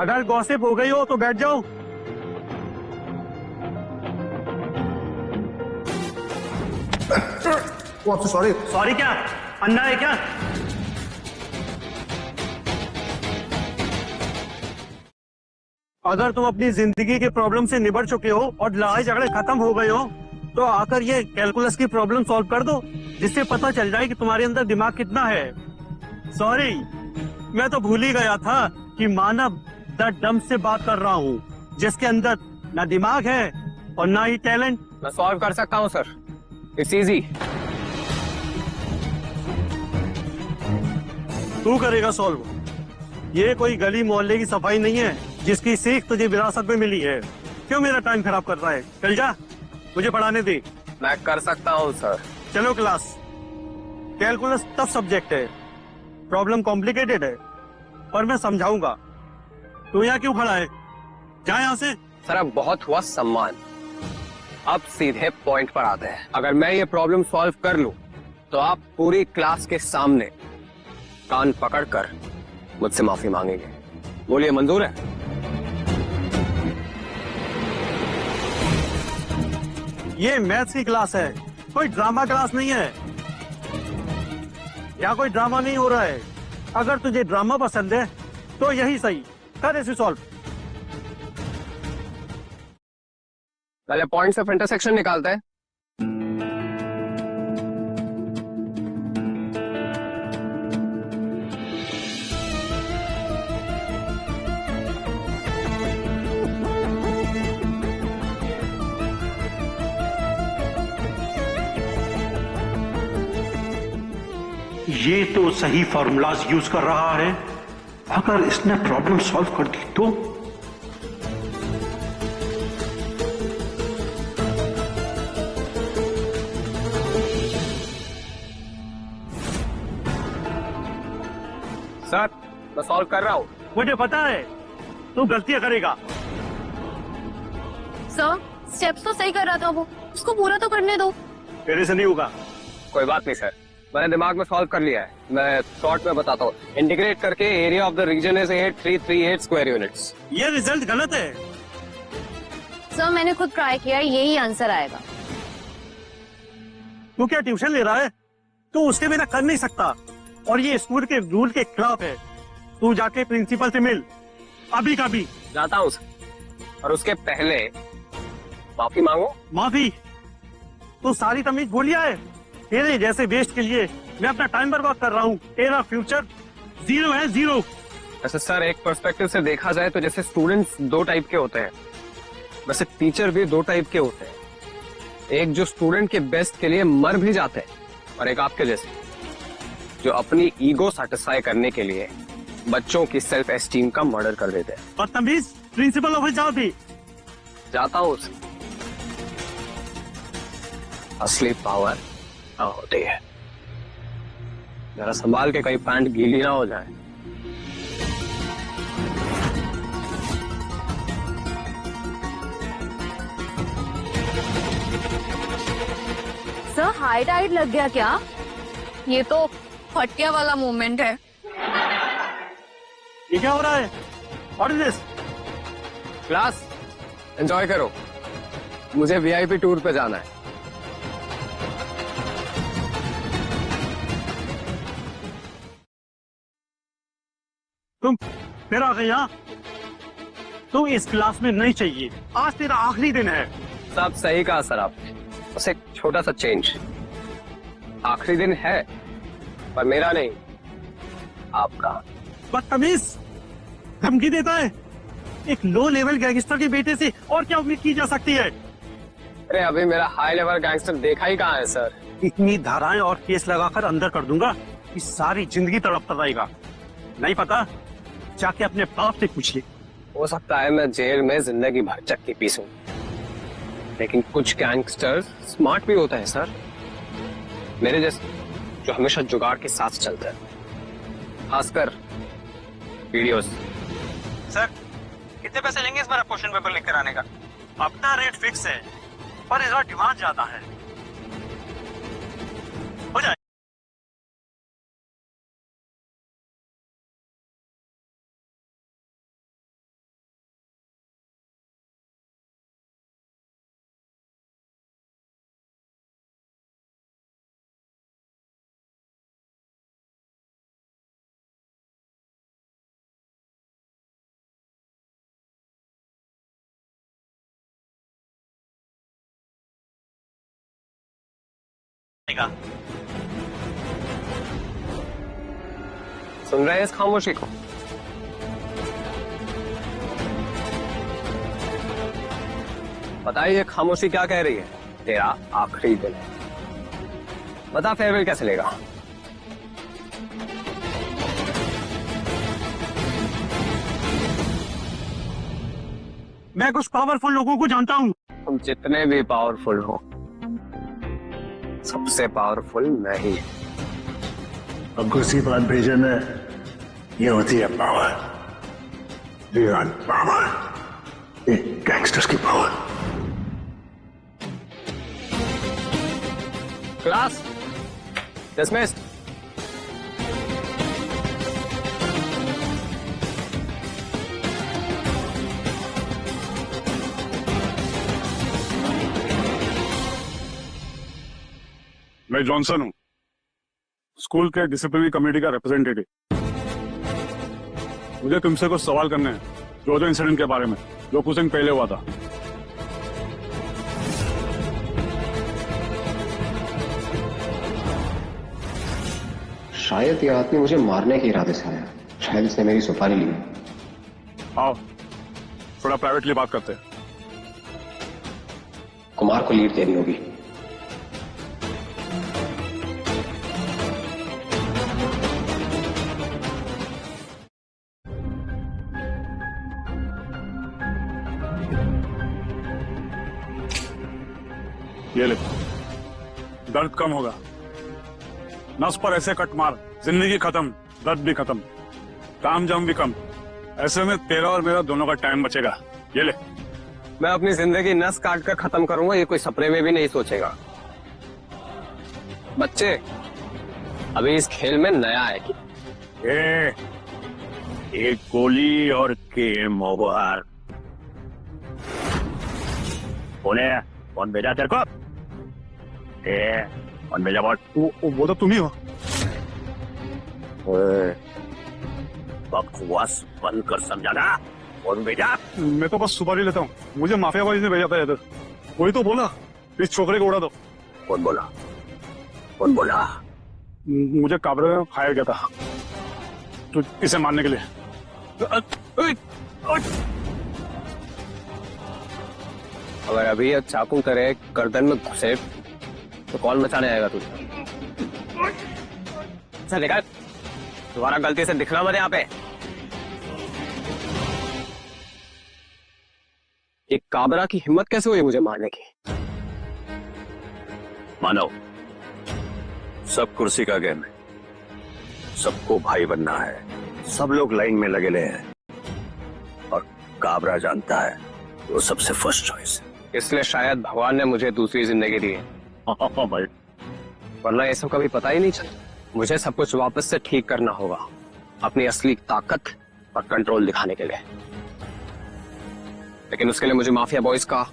K: अगर गॉसिप हो गई हो तो बैठ जाओ।
A: सॉरी।
K: सॉरी क्या? अन्ना है क्या? अगर तुम अपनी जिंदगी के प्रॉब्लम से निबट चुके हो और लड़ाई झगड़े खत्म हो गए हो तो आकर ये कैलकुलस की प्रॉब्लम सॉल्व कर दो, जिससे पता चल जाए कि तुम्हारे अंदर दिमाग कितना है। सॉरी, मैं तो भूल ही गया था कि मानव द डम से बात कर रहा हूँ, जिसके अंदर ना दिमाग है और ना ही टैलेंट।
D: मैं सॉल्व कर सकता हूँ सर, इट्स इजी।
K: तू करेगा सॉल्व? ये कोई गली मोहल्ले की सफाई नहीं है जिसकी सीख तुझे विरासत में मिली है। क्यों मेरा टाइम खराब कर रहा है? चल जा, मुझे पढ़ाने दे।
D: मैं कर सकता हूँ सर।
K: चलो क्लास। कैलकुलस टफ सब्जेक्ट है, प्रॉब्लम कॉम्प्लिकेटेड है, पर मैं समझाऊंगा। तू यहाँ क्यों खड़ा है? जा यहाँ से।
D: सर अब बहुत हुआ सम्मान, अब सीधे पॉइंट पर आते हैं। अगर मैं ये प्रॉब्लम सॉल्व कर लूं तो आप पूरी क्लास के सामने कान पकड़कर मुझसे माफी मांगेंगे। बोलिए, मंजूर है?
K: ये मैथ्स की क्लास है, कोई ड्रामा क्लास नहीं है। यहाँ कोई ड्रामा नहीं हो रहा है। अगर तुझे ड्रामा पसंद है तो यही सही, कर इसे सॉल्व।
D: पहले पॉइंट्स ऑफ इंटरसेक्शन निकालते हैं।
K: ये तो सही फॉर्मूलाज यूज कर रहा है। अगर इसने प्रॉब्लम सॉल्व कर दी तो
D: सर, मैं सॉल्व कर रहा हूं।
K: मुझे पता है तू गलतियां करेगा।
G: सर, स्टेप्स तो सही कर रहा था वो, उसको पूरा तो करने दो।
K: तेरे से नहीं होगा।
D: कोई बात नहीं सर, मैंने दिमाग में सॉल्व कर लिया है। मैं शॉर्ट में बताता हूँ। इंटीग्रेट करके area of the region is 8338 square units.
K: ये रिजल्ट गलत है।
G: सर, मैंने खुद ट्राई किया, यही आंसर आएगा।
K: तू क्या ट्यूशन ले रहा है? तू उसके बिना कर नहीं सकता, और ये स्कूल के रूल के खिलाफ है। तू जाके प्रिंसिपल से मिल अभी का भी।
D: जाता हूँ सर, और उसके पहले माफी मांगो।
K: माफी? तू सारी तमीज भूल गया है। तेरे जैसे वेस्ट के लिए मैं अपना टाइम बर्बाद कर रहा हूँ। तेरा फ्यूचर जीरो है, जीरो।
D: वैसे सर, एक पर्सपेक्टिव से देखा जाए तो जैसे स्टूडेंट्स दो टाइप के होते हैं, वैसे टीचर भी दो टाइप के होते हैं। एक जो स्टूडेंट के बेस्ट के लिए मर भी जाते हैं, और एक आपके जैसे जो अपनी ईगो सेटिस्फाई करने के लिए बच्चों की सेल्फ एस्टीम का मर्डर कर देते हैं।
K: बदतमीज, प्रिंसिपल ऑफिस जाओ भी।
D: जाता हूँ। असली पावर होती है। जरा संभाल के कहीं पैंट गीली ना हो जाए।
G: सर, हाई टाइड लग गया क्या? ये तो फटिया वाला मूवमेंट है।
K: ये क्या हो रहा है? What is this?
D: Class enjoy करो, मुझे वीआईपी टूर पे जाना है।
K: तुम फिर आ गए यहाँ? तुम इस क्लास में नहीं चाहिए। आज तेरा आखिरी दिन है।
D: सब सही कहा सर आपने, बस एक छोटा सा चेंज। आखिरी दिन है, पर मेरा नहीं, आपका।
K: बदतमीज, धमकी देता है। एक लो लेवल गैंगस्टर के बेटे से और क्या उम्मीद की जा सकती है?
D: अरे अभी मेरा हाई लेवल गैंगस्टर देखा ही कहाँ है सर।
K: इतनी धाराएं और केस लगाकर अंदर कर दूंगा कि सारी जिंदगी तड़पता रहेगा। नहीं पता? जाके अपने बाप से पूछिए।
D: हो सकता है मैं जेल में जिंदगी भर चक्की पीसूं, लेकिन कुछ गैंगस्टर्स स्मार्ट भी होते हैं सर, मेरे जैसे, जो हमेशा जुगाड़ के साथ चलते हैं, खासकर वीडियोस।
H: सर, कितने पैसे लेंगे इस बार क्वेश्चन पेपर लेकर आने का?
K: अपना रेट फिक्स है, पर इस बार डिमांड ज्यादा है। हो जाए।
D: सुन रहे हैं इस खामोशी को? बताइए खामोशी क्या कह रही है? तेरा आखिरी दिन है, बता फेयरवेल कैसे लेगा?
K: मैं कुछ पावरफुल लोगों को जानता हूँ।
D: तुम जितने भी पावरफुल हो, सबसे पावरफुल मैं ही।
A: अब किसी बात भेजे में ये होती है पावर, रियल पावर, एक गैंगस्टर्स की पावर।
D: Class dismissed.
F: मैं जॉनसन हूँ, स्कूल के डिसिप्लिनरी कमेटी का रिप्रेजेंटेटिव। मुझे तुमसे कुछ सवाल करने हैं जो इंसिडेंट के बारे में, जो कुछ दिन पहले हुआ था।
J: शायद ये आदमी मुझे मारने के इरादे से आया, शायद इसने मेरी सुपारी ली।
F: आओ थोड़ा प्राइवेटली बात करते हैं।
J: कुमार को लीड देनी होगी।
F: ये ले, दर्द कम होगा। नस पर ऐसे कट मार, जिंदगी खत्म, दर्द भी खत्म, काम जाम भी कम। ऐसे में तेरा और मेरा दोनों का टाइम बचेगा। ये ले।
D: मैं अपनी जिंदगी नस काट कर खत्म करूंगा, ये कोई सपने में भी नहीं सोचेगा। बच्चे अभी इस खेल में नया है कि
C: एक गोली और गेम ओवर। कौन भेजा तेरे को? कौन भेजा बॉट?
F: वो तो तुम ही हो।
C: बकवास बंद कर, समझाना? कौन भेजा?
F: मैं तो बस सुपारी लेता हूँ, मुझे माफिया बॉयज ने भेजा था इधर। वही तो बोला इस छोकरे को उड़ा दो।
C: कौन बोला? कौन बोला?
F: मुझे काबरे में हायर किया था तो इसे मारने के लिए।
D: अगर अभी ये चाकू तेरे गर्दन में घुसे तो कौन बचाने आएगा तुझे? चल निकल, दोबारा गलती से दिखना मत यहाँ पे। एक काबरा की हिम्मत कैसे हुई मुझे मारने की?
C: मानो सब कुर्सी का गेम है, सबको भाई बनना है, सब लोग लाइन में लगे ले हैं और काबरा जानता है वो सबसे फर्स्ट चॉइस है।
D: इसलिए शायद भगवान ने मुझे दूसरी जिंदगी दी है,
C: भाई।
D: वरना ये सब कभी पता ही नहीं चलता। मुझे सब कुछ वापस से ठीक करना होगा, अपनी असली ताकत और कंट्रोल दिखाने के लिए। लेकिन उसके लिए मुझे माफिया बॉयज का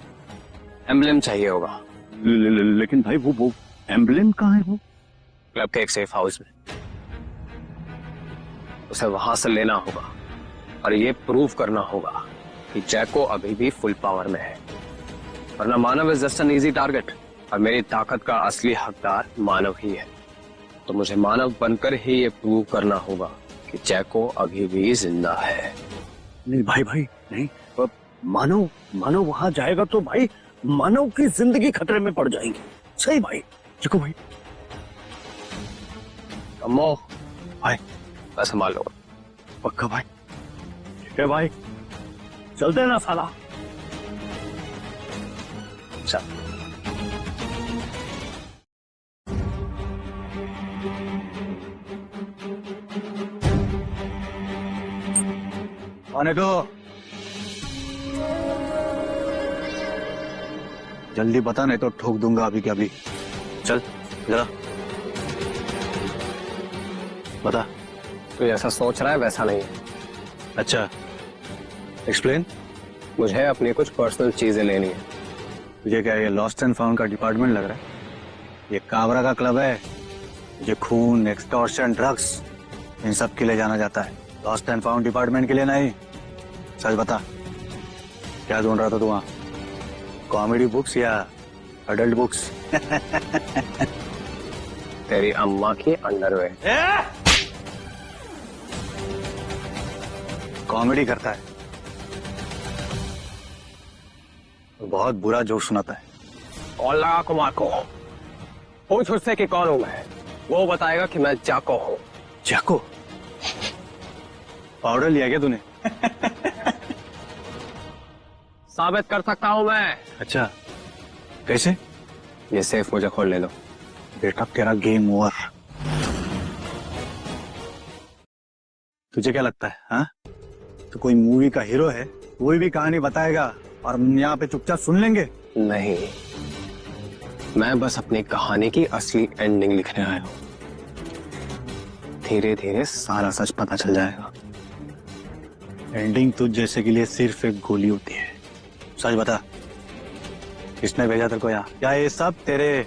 D: एम्बलम चाहिए होगा।
C: लेकिन भाई वो एम्बलम कहाँ है? वो
D: क्लब के एक सेफ हाउस में, उसे वहां से लेना होगा और ये प्रूव करना होगा कि जैको अभी भी फुल पावर में है। वरना Manav is just an easy target और मेरी ताकत का असली हकदार मानव ही है। तो मुझे मानव बनकर ही ये प्रूव करना होगा कि जैको अभी भी जिंदा है।
C: नहीं भाई नहीं, मानव वहां जाएगा तो भाई मानव की जिंदगी खतरे में पड़ जाएगी। सही भाई, देखो भाई।
D: अम्मो भाई मैं संभाल लो।
C: पक्का भाई? ठीक है भाई, चलते हैं ना साला।
D: चल।
A: आने दो, जल्दी बता नहीं तो ठोक दूंगा अभी के अभी।
C: चल जरा बता।
D: तो ऐसा सोच रहा है वैसा नहीं है।
A: अच्छा, एक्सप्लेन।
D: मुझे अपनी कुछ पर्सनल चीजें लेनी है।
A: तुझे क्या ये लॉस्ट एंड फाउंड का डिपार्टमेंट लग रहा है? ये काबरा का क्लब है, ये खून, एक्सटॉर्शन, ड्रग्स इन सब के लिए जाना जाता है। लॉस्ट एंड फाउंड डिपार्टमेंट के लिए नहीं। सच बता, क्या ढूंढ रहा था तू वहाँ? कॉमेडी बुक्स या अडल्ट बुक्स?
D: तेरी अम्मा की अंडरवेयर।
A: कॉमेडी करता है, बहुत बुरा जोक सुनाता है।
D: कौन लगा कुमार को? पूछ उससे कि कौन हूं मैं, वो बताएगा कि मैं जाको हूं।
A: जाको? पाउडर लिया क्या तूने?
D: साबित कर सकता हूं मैं।
A: अच्छा, कैसे?
D: ये सेफ मुझे खोल ले लो।
A: बेटा तेरा गेम ओवर। तुझे क्या लगता है हाँ? तो कोई मूवी का हीरो है, कोई भी कहानी बताएगा और हम यहाँ पे चुपचाप सुन लेंगे?
D: नहीं, मैं बस अपनी कहानी की असली एंडिंग लिखने आया हूं। धीरे धीरे सारा सच पता चल जाएगा।
A: एंडिंग तुझ जैसे के लिए सिर्फ एक गोली होती है। सच बता, किसने भेजा तेरे को यहाँ? क्या ये सब तेरे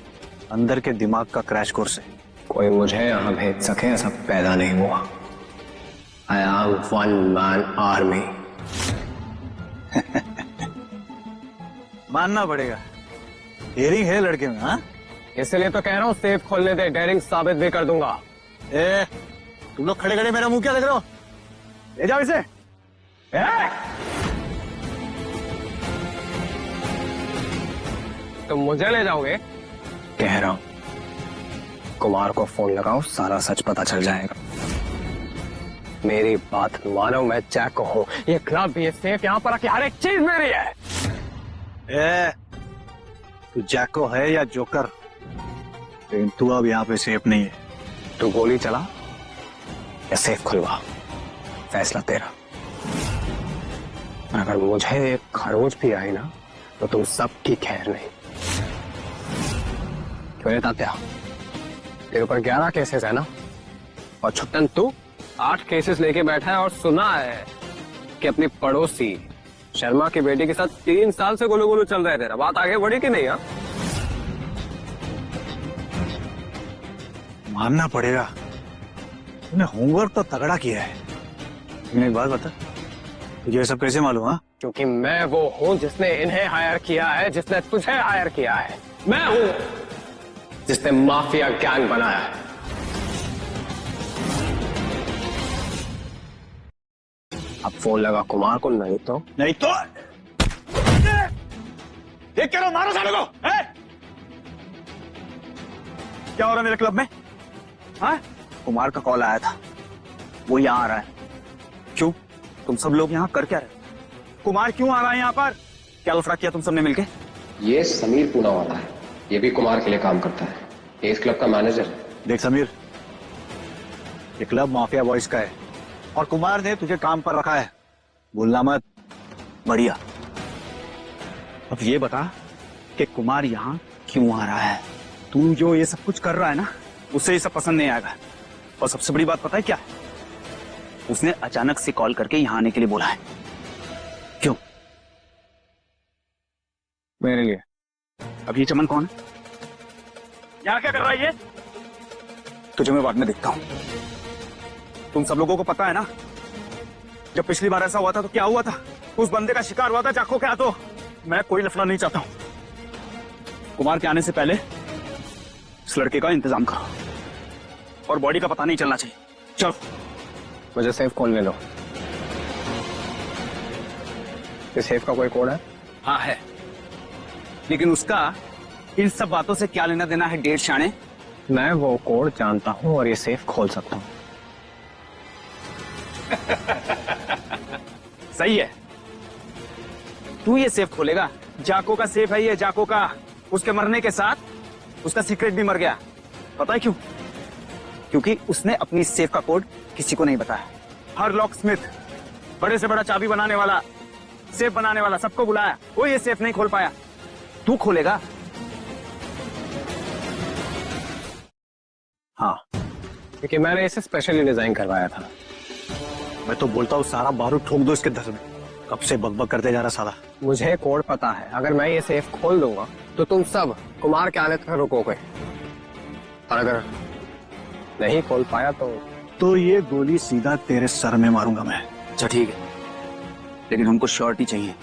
A: अंदर के दिमाग का क्रैश कोर्स है?
D: कोई मुझे यहाँ भेज सके ऐसा पैदा नहीं हुआ। I am one man army.
A: मानना पड़ेगा, डेयरिंग है लड़के में। हाँ,
D: इसलिए तो कह रहा हूँ सेफ खोलने दे, डेयरिंग साबित भी कर दूंगा।
A: ए, तुम लोग खड़े खड़े मेरा मुंह क्या देख रहे हो? ले जाओ इसे।
D: तुम मुझे ले जाओगे? कह रहा हूं कुमार को फोन लगाओ, सारा सच पता चल जाएगा। मेरी बात मानो, मैं जैको हूं। ये क्लब, ये सेफ, यहाँ पर आके हर एक चीज मेरी है।
A: ए, तू जैको है या जोकर, लेकिन तू अब यहाँ पे सेफ नहीं है।
D: तू गोली चला या सेफ खुलवा, फैसला तेरा। अगर मुझे एक खरोच भी आई ना तो तुम सबकी खैर नहीं। क्यों तात्या, तेरे ऊपर 11 केसेस है ना, और छुट्टन तू 8 केसेस लेके बैठा है। और सुना है कि अपनी पड़ोसी शर्मा की बेटी के साथ 3 साल से गोलू गोलू चल रहे थे। बात आगे बढ़ी कि नहीं?
A: मानना पड़ेगा, तूने होमवर्क तो तगड़ा किया है। तुमने एक बात बता, तुझे ये सब कैसे मालूम? हाँ,
D: क्योंकमैं वो हूं जिसने इन्हें हायर किया है, जिसने तुझे हायर किया है। मैं हूं जिसने माफिया गैंग बनाया है। अब फोन लगा कुमार को, नहीं तो
A: देख करो, मारो साले को। क्या हो रहा है मेरे क्लब में? हाँ, कुमार का कॉल आया था, वो यहाँ आ रहा है। क्यों? तुम सब लोग यहाँ कर क्या रहे? कुमार क्यों आ रहा है यहाँ पर? क्या लफड़ा किया तुम सबने मिलके?
D: ये समीर पूना वाला है, ये भी कुमार के लिए काम करता है। ये इस क्लब का मैनेजर है।
A: देख समीर, ये क्लब माफिया बॉयज का है और कुमार ने तुझे काम पर रखा है। बोलना मत। बढ़िया। अब ये बता कि कुमार यहाँ क्यों आ रहा है? तू जो ये सब कुछ कर रहा है ना, उसे ये सब पसंद नहीं आएगा। और सबसे बड़ी बात पता है क्या? उसने अचानक से कॉल करके यहाँ आने के लिए बोला है। क्यों?
D: मेरे लिए।
A: अब ये चमन कौन है? यहाँ क्या कर रहा है ये? तुझे मैं बाद में देखता हूँ। तुम सब लोगों को पता है ना, जब पिछली बार ऐसा हुआ था तो क्या हुआ था? उस बंदे का शिकार हुआ था जाको क्या। तो मैं कोई लफड़ा नहीं चाहता हूँ। कुमार के आने से पहले इस लड़के का इंतजाम करो और बॉडी का पता नहीं चलना चाहिए। चलो,
D: मुझे सेफ खोलने दो। इस सेफ का कोई कोड है?
A: हाँ है, लेकिन उसका इन सब बातों से क्या लेना देना है? 1.5 शाने।
D: मैं वो कोड जानता हूँ और ये सेफ खोल सकता हूँ।
A: सही है, तू ये सेफ खोलेगा। जाको का सेफ है ये, जाको का। उसके मरने के साथ उसका सीक्रेट भी मर गया। पता है क्यों? क्योंकि उसने अपनी सेफ का कोड किसी को नहीं बताया। हर लॉक स्मिथ, बड़े से बड़ा चाबी बनाने वाला, सेफ बनाने वाला, सबको बुलाया, वो ये सेफ नहीं खोल पाया। तू खोलेगा? हाँ,
D: क्योंकि मैंने इसे स्पेशली डिजाइन करवाया था।
A: मैं तो बोलता हूँ सारा बारूद ठोक दो इसके दर में। कब से बकबक करते जा रहा साला।
D: मुझे कोड पता है, अगर मैं ये सेफ खोल दूंगा तो तुम सब कुमार के आने तक रुकोगे, और अगर नहीं खोल पाया तो
A: ये गोली सीधा तेरे सर में मारूंगा मैं। अच्छा ठीक है, लेकिन हमको श्योरिटी चाहिए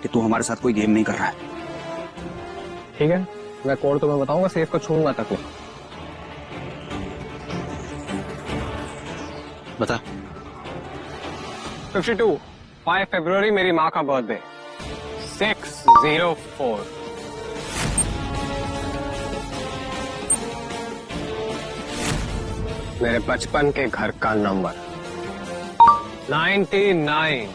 A: कि तू हमारे साथ कोई गेम नहीं कर रहा है।
D: ठीक है, मैं कोड तुम्हें बताऊंगा, सेफ को छूंगा तक नहीं।
A: बता।
D: 52 5 फरवरी मेरी माँ का बर्थडे। 604। मेरे बचपन के घर का नंबर 99।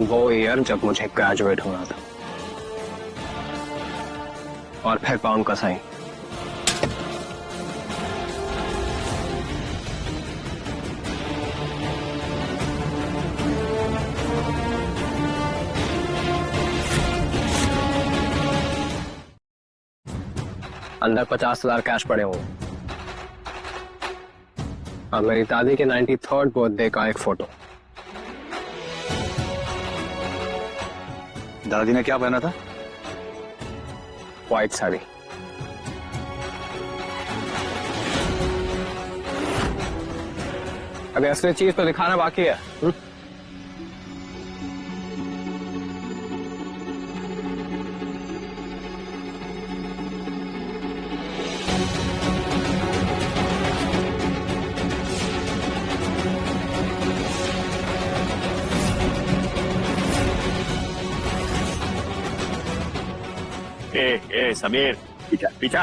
D: वो ईयर जब मुझे ग्रेजुएट होना था। और फिर पाउंड का साइन। अंदर 50,000 कैश पड़े हों और मेरी दादी के 93rd बर्थडे का एक फोटो।
I: दादी ने क्या पहना था?
D: व्हाइट साड़ी। अभी असली चीज तो दिखाना बाकी है।
C: ए समीर, पीछा पीछा,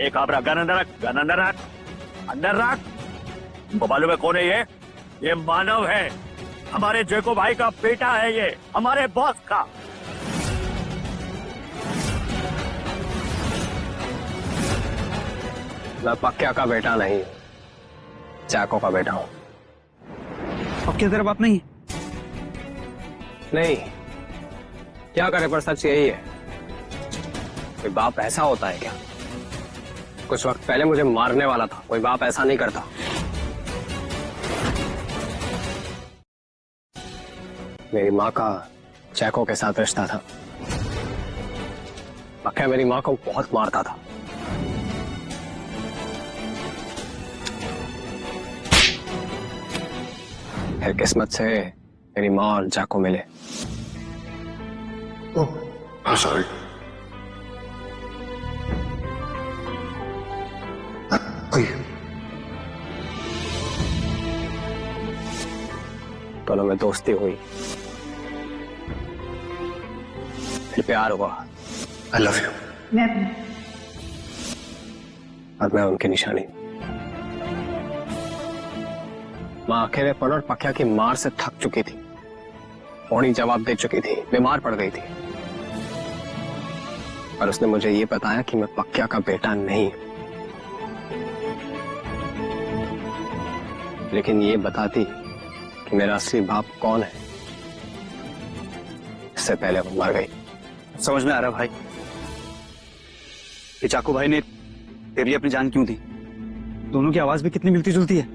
C: एक आपरा गन अंदर रख, गन अंदर रख, अंदर रख। तुमको मालूम है कौन है ये मानव है, हमारे जेको भाई का बेटा है, ये हमारे बॉस का।
D: मैं पक्या का बेटा नहीं, जैको का बेटा हूं।
I: पक्या तेरा बाप नहीं?
D: नहीं, क्या करे पर सच यही है। कोई बाप ऐसा होता है क्या? कुछ वक्त पहले मुझे मारने वाला था, कोई बाप ऐसा नहीं करता। मेरी माँ का जैको के साथ रिश्ता था। पक्का मेरी माँ को बहुत मारता था। फिर किस्मत से मेरी माँ और जैको मिले।
E: सॉरी।
D: दोनों में दोस्ती हुई, फिर प्यार हुआ।
E: I love you.
D: और मैं उनकी निशानी। माँ अकेलेपन और पक्या की मार से थक चुकी थी, पौड़ी जवाब दे चुकी थी, बीमार पड़ गई थी। और उसने मुझे ये बताया कि मैं पक्या का बेटा नहीं, लेकिन ये बताती कि मेरा असली बाप कौन है, इससे पहले वो मर गई।
I: समझ में आ रहा भाई कि चाकू भाई ने तेरी अपनी जान क्यों दी। दोनों की आवाज भी कितनी मिलती जुलती है।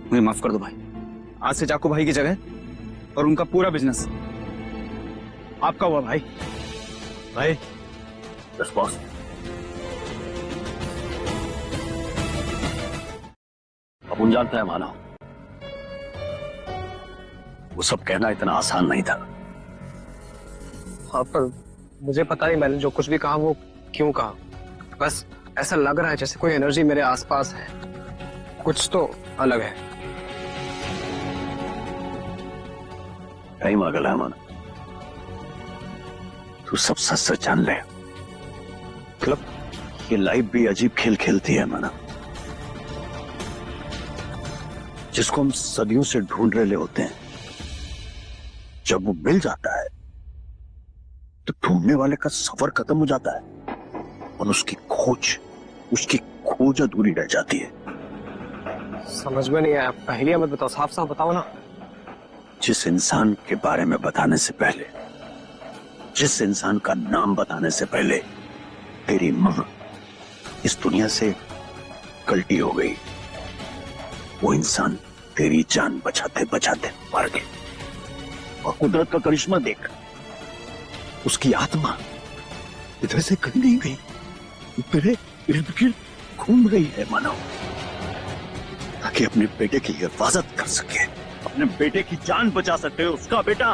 I: मुझे माफ कर दो भाई, आज से चाकू भाई की जगह और उनका पूरा बिजनेस आपका हुआ भाई। भाई
C: यस बॉस। अपन जानता है मानव, वो सब कहना इतना आसान नहीं था।
D: हाँ, पर मुझे पता नहीं मैंने जो कुछ भी कहा वो क्यों कहा। बस ऐसा लग रहा है जैसे कोई एनर्जी मेरे आसपास है, कुछ तो अलग है।
C: नहीं मगल है मानव, तू सब सच सच जान ले। मतलब ये लाइफ भी अजीब खेल खेलती है मानव। जिसको हम सदियों से ढूंढ रहे होते हैं, जब वो मिल जाता है तो ढूंढने वाले का सफर खत्म हो जाता है और उसकी खोज अधूरी रह जाती है।
D: समझ में नहीं आया, पहले मत बताओ, साफ साफ बताओ ना।
C: जिस इंसान के बारे में बताने से पहले, जिस इंसान का नाम बताने से पहले तेरी मां इस दुनिया से गलती हो गई, वो इंसान तेरी जान बचाते बचाते मर गए। और कुदरत का करिश्मा देख, उसकी आत्मा इधर से कहीं नहीं गई, तेरे इर्द गिर्द घूम रही है मानव, ताकि अपने बेटे की हिफाजत कर सके, अपने बेटे की जान बचा सके। उसका बेटा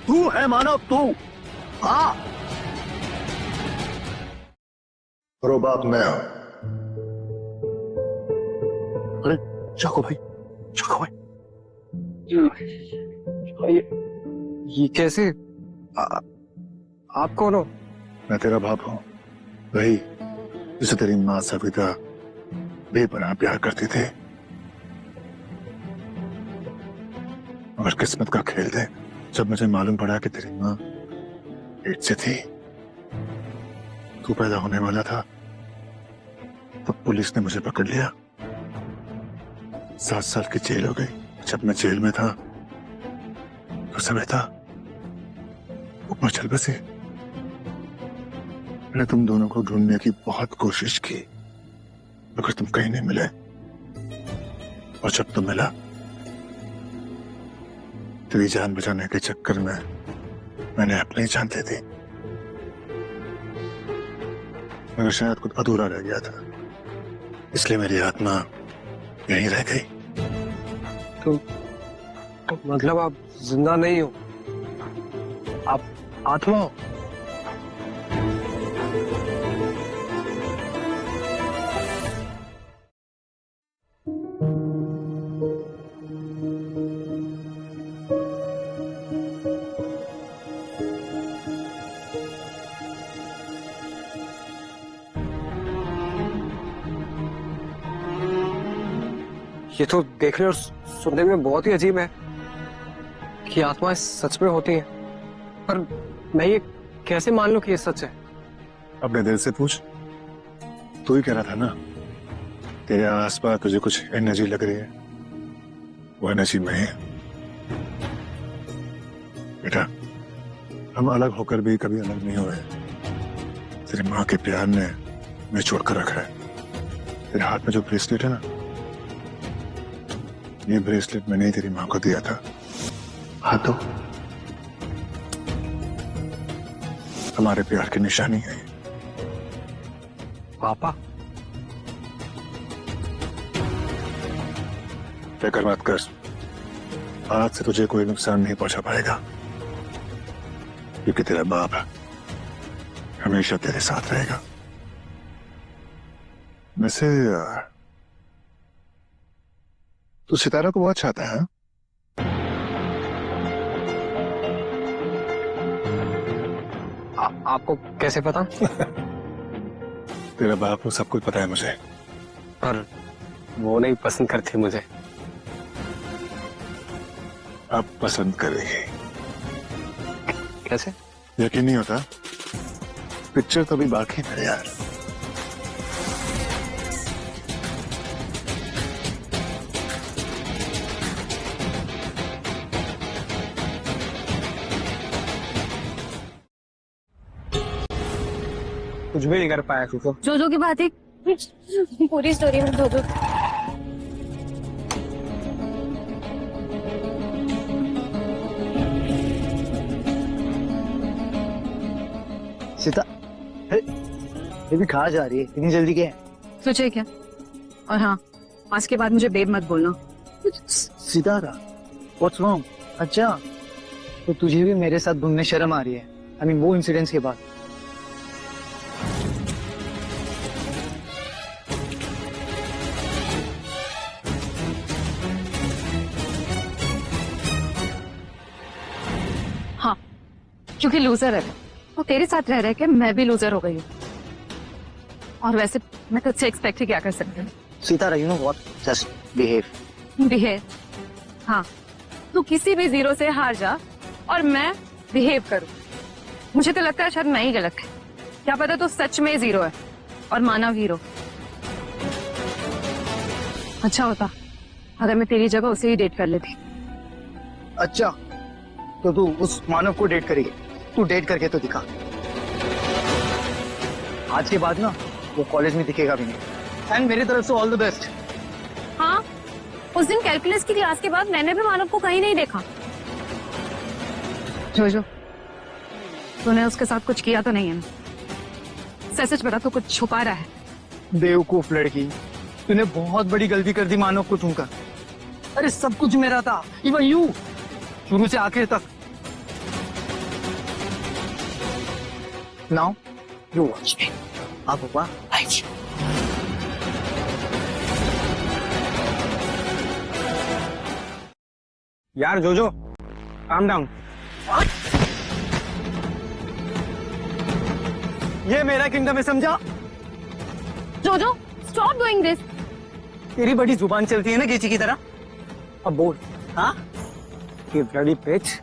C: तू है मानव, तू। हाँ,
E: और वो बाप मैं हूं।
C: अरे चाको भाई, चाको भाई,
D: ये कैसे? आप कौन हो?
A: मैं तेरा बाप हूं, वही जिसे तेरी माँ सविता बेपनाह प्यार करती थी। मगर किस्मत का खेल थे, जब मुझे मालूम पड़ा कि तेरी माँ पेट से थी, तू पैदा होने वाला था, तब पुलिस ने मुझे पकड़ लिया। 7 साल की जेल हो गई। जब मैं जेल में था तो सविता ऊपर चल बसी। मैंने तुम दोनों को ढूंढने की बहुत कोशिश की, मगर तुम कहीं नहीं मिले। और जब तुम मिला, तेरी जान बचाने के चक्कर में मैंने अपनी जान दे दी, मगर शायद कुछ अधूरा रह गया था, इसलिए मेरी आत्मा यहीं रह गई।
D: तो मतलब आप जिंदा नहीं हो, आप आत्मा हो? ये तो देखने और सुनने में बहुत ही अजीब है कि आत्माएं सच में होती हैं, पर मैं ये कैसे मान लूं कि ये सच है?
A: अपने दिल से पूछ। तू ही कह रहा था ना, तेरे आसपास तुझे कुछ एनर्जी लग रही है, वो एनर्जी में है। बेटा, हम अलग होकर भी कभी अलग नहीं हुए। तेरी माँ के प्यार ने मैं छोड़ कर रखा है। तेरे हाथ में जो ब्रेसलेट है ना, ये ब्रेसलेट मैंने ही तेरी माँ को दिया था। हाँ, तो हमारे प्यार की निशानी है।
D: पापा,
A: फिक्र मत कर, आज से तुझे कोई नुकसान नहीं पहुंचा पाएगा, क्योंकि तेरा बाप हमेशा तेरे साथ रहेगा। वैसे तू सितारा को बहुत चाहता है?
D: आपको कैसे पता?
A: तेरा बाप को सब कुछ पता है मुझे।
D: पर वो नहीं पसंद करती मुझे।
A: अब पसंद करेगी।
D: कैसे?
A: यकीन नहीं होता? पिक्चर तो अभी बाकी है यार।
H: कुछ भी नहीं कर पाया तू तो।
G: जोजो की बात है, पूरी स्टोरी में जोजो।
I: सीता, ये भी कहाँ जा रही है? इतनी जल्दी क्या है?
G: सोचे क्या? और हाँ, आज के बाद मुझे बेब मत बोलना।
I: सितारा, व्हाट्स रॉन्ग? अच्छा, तो तुझे भी मेरे साथ घूमने शर्म आ रही है? आई मीन वो इंसिडेंट्स के बाद?
G: हाँ, क्योंकि लूजर है वो, तेरे साथ रह रहे के मैं भी लूजर हो गई हूँ। और वैसे मैं तुझसे एक्सपेक्ट ही क्या कर सकती हूँ?
I: Sitara, you know what, just behave.
G: Behave? हाँ, तू किसी भी जीरो से हार जा और मैं बिहेव करूँ। मुझे तो लगता है शायद मैं ही गलत है। क्या पता तो सच में जीरो है और मानव हीरो। अच्छा होता अगर मैं तेरी जगह उसे ही डेट कर लेती।
I: अच्छा, तो तू उस मानव को डेट करेगी? तू डेट करके तो दिखा। आज के बाद ना वो कॉलेज में दिखेगा भी नहीं। एंड मेरी तरफ से ऑल द बेस्ट।
G: हाँ, उस दिन कैलकुलस की क्लास के बाद मैंने भी मानव को कहीं नहीं देखा। जोजो, तूने उसके साथ कुछ किया तो नहीं है? सच सच बता, तो कुछ छुपा रहा है?
I: बेवकूफ लड़की, तूने बहुत बड़ी गलती कर दी मानव को चुनकर। अरे सब कुछ मेरा था, इवन यू, शुरू से आखिर तक। नाउ यू वॉच मी। आप पापा
H: यार जोजो, काम डाउन। ये मेरा किंगडम है, समझा?
G: जोजो, स्टॉप डूइंग दिस।
I: तेरी बड़ी जुबान चलती है ना किसी की तरह। अब बोल। हाँ, ये ब्लडी पिच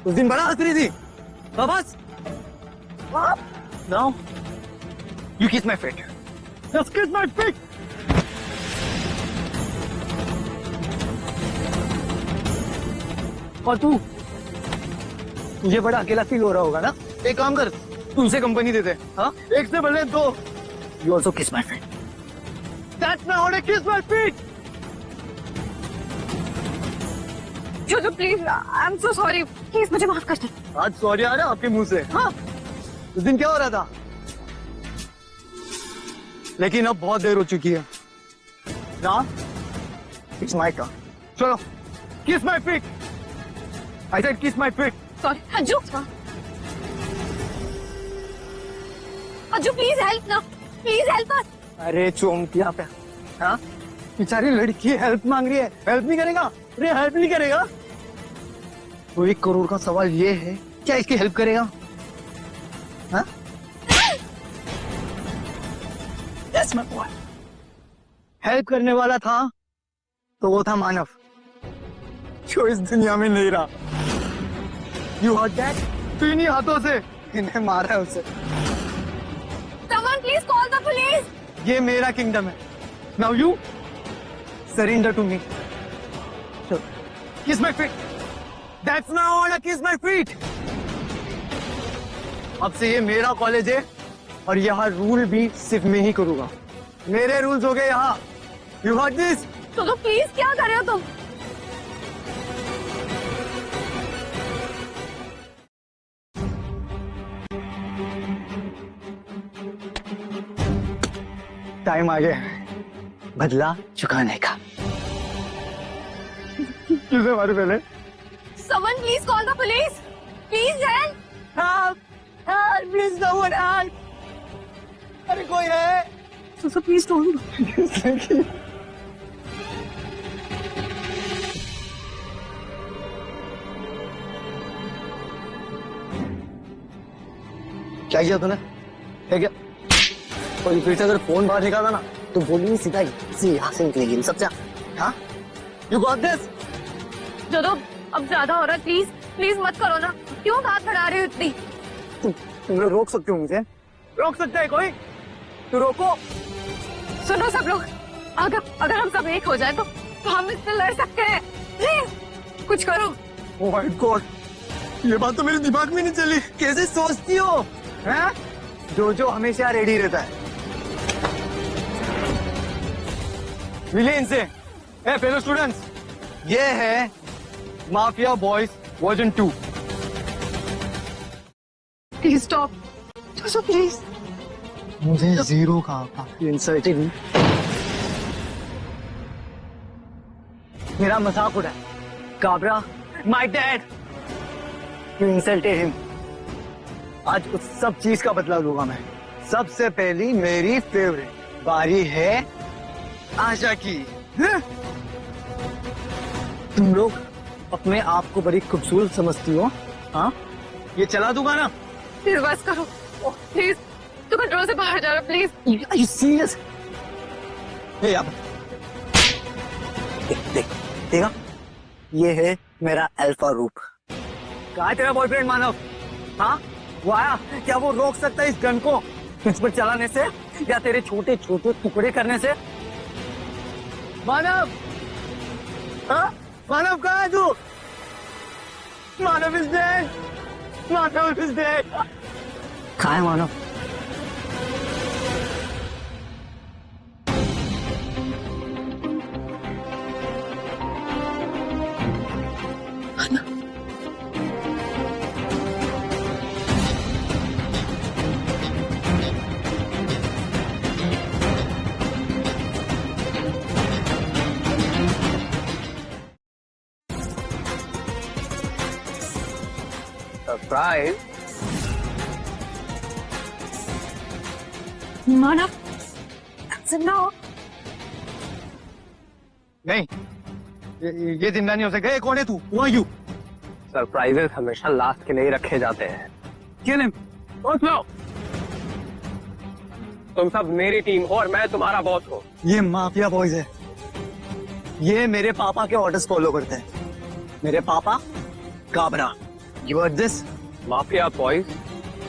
I: उस दिन बड़ा हंस रही थी। बस नाउ यू किस माय फेट। जस्ट किस माय फेट। और तू, तुझे बड़ा अकेला फील हो रहा होगा ना? एक काम कर, तुमसे कंपनी देते हैं, हाँ? एक से बदले दो। You also kiss my feet. That's not how to kiss my feet.
G: जोजो please, I am so sorry, please मुझे माफ कर दे।
I: आज सॉरी आ रहा है आपके मुंह से, हाँ? उस दिन क्या हो रहा था? लेकिन अब बहुत देर हो चुकी है ना? It's my turn. चलो, kiss my feet. I said kiss my feet.
G: Sorry Anju, Anju please help ना, प्लीज हेल्प अस।
I: अरे चोंकिया पे, हाँ? बेचारी लड़की हेल्प मांग रही है, हेल्प नहीं करेगा? अरे हेल्प नहीं करेगा? तो 1 करोड़ का सवाल ये है, क्या इसकी हेल्प करेगा? हाँ? Yes, my boy. हेल्प करने वाला था तो वो था मानव, जो इस दुनिया में नहीं रहा। You heard that? तो इन्हीं हाथों से इन्हें मारा है उसे।
G: Someone please call the police.
I: ये मेरा किंगडम है। Now you surrender to me. So, kiss my feet. That's now I wanna kiss my feet. अब से ये मेरा कॉलेज है और यहाँ रूल भी सिर्फ मैं ही करूँगा। मेरे रूल्स हो गए यहाँ। You heard this?
G: तो प्लीज क्या कर रहे हो तुम?
I: टाइम आ गया बदला चुकाने का। किसे मारे पहले?
G: Someone please call the police. Please help.
I: Help! Help! Please someone help! अरे कोई है?
G: So please don't.
I: क्या किया तूने? क्या किया? और फिर से अगर फोन बाहर निकाला ना तो बोली सीधा यहाँ से निकलेगी सबसे। हाँ? You got this?
G: जो अब ज्यादा हो रहा है, प्लीज प्लीज मत करो ना। क्यों बात बढ़ा रही हो इतनी?
I: तुम लोग रोक सकते हो मुझे? रोक सकते है कोई? तो रोको।
G: सुनो सब लोग, अगर हम सब एक हो जाए तो हम इससे लड़ सकते हैं। प्लीज कुछ करो।
I: Oh my God! ये बात तो मेरे दिमाग में नहीं चली। कैसे सोचती हो? हैं? जो हमेशा रेडी रहता है। मिले इनसे। ए फेलो स्टूडेंट्स, ये है mafia boys version 2।
G: Please stop, please.
I: मुझे जीरो का इंसल्टिंग मेरा मजाक उड़ा। Kabra, my dad, you insulted him. आज उस सब चीज का बदला लूंगा मैं। सबसे पहली मेरी फेवरेट बारी है आशा की। तुम लोग अपने आप को बड़ी खूबसूरत समझती हो, हाँ? ये चला दूंगा ना?
G: प्लीज बस करो, प्लीज। तू कंट्रोल से बाहर जा रहा, प्लीज।
I: Are you serious? देख, देखा? ये है मेरा अल्फा रूप। कहाँ है तेरा बॉयफ्रेंड मानव? हाँ? वो आया? क्या वो रोक सकता है इस गन को तुझ पर चलाने से या तेरे छोटे छोटे टुकड़े करने से? मानव, हाँ? मानव कहाँ है तू? Manav is dead. Manav is dead. कहाँ है मानव?
D: सरप्राइज?
G: मानव जिंदा हो?
I: नहीं, ये जिंदा नहीं हो सकता। कौन है तू? Who are you?
D: सरप्राइजेस हमेशा लास्ट के लिए रखे जाते हैं। तुम सब मेरी टीम हो और मैं तुम्हारा बॉस हूँ।
I: ये माफिया बॉयज है। ये मेरे पापा के ऑर्डर्स फॉलो करते हैं। मेरे पापा Kabra. You heard this?
D: Mafia boys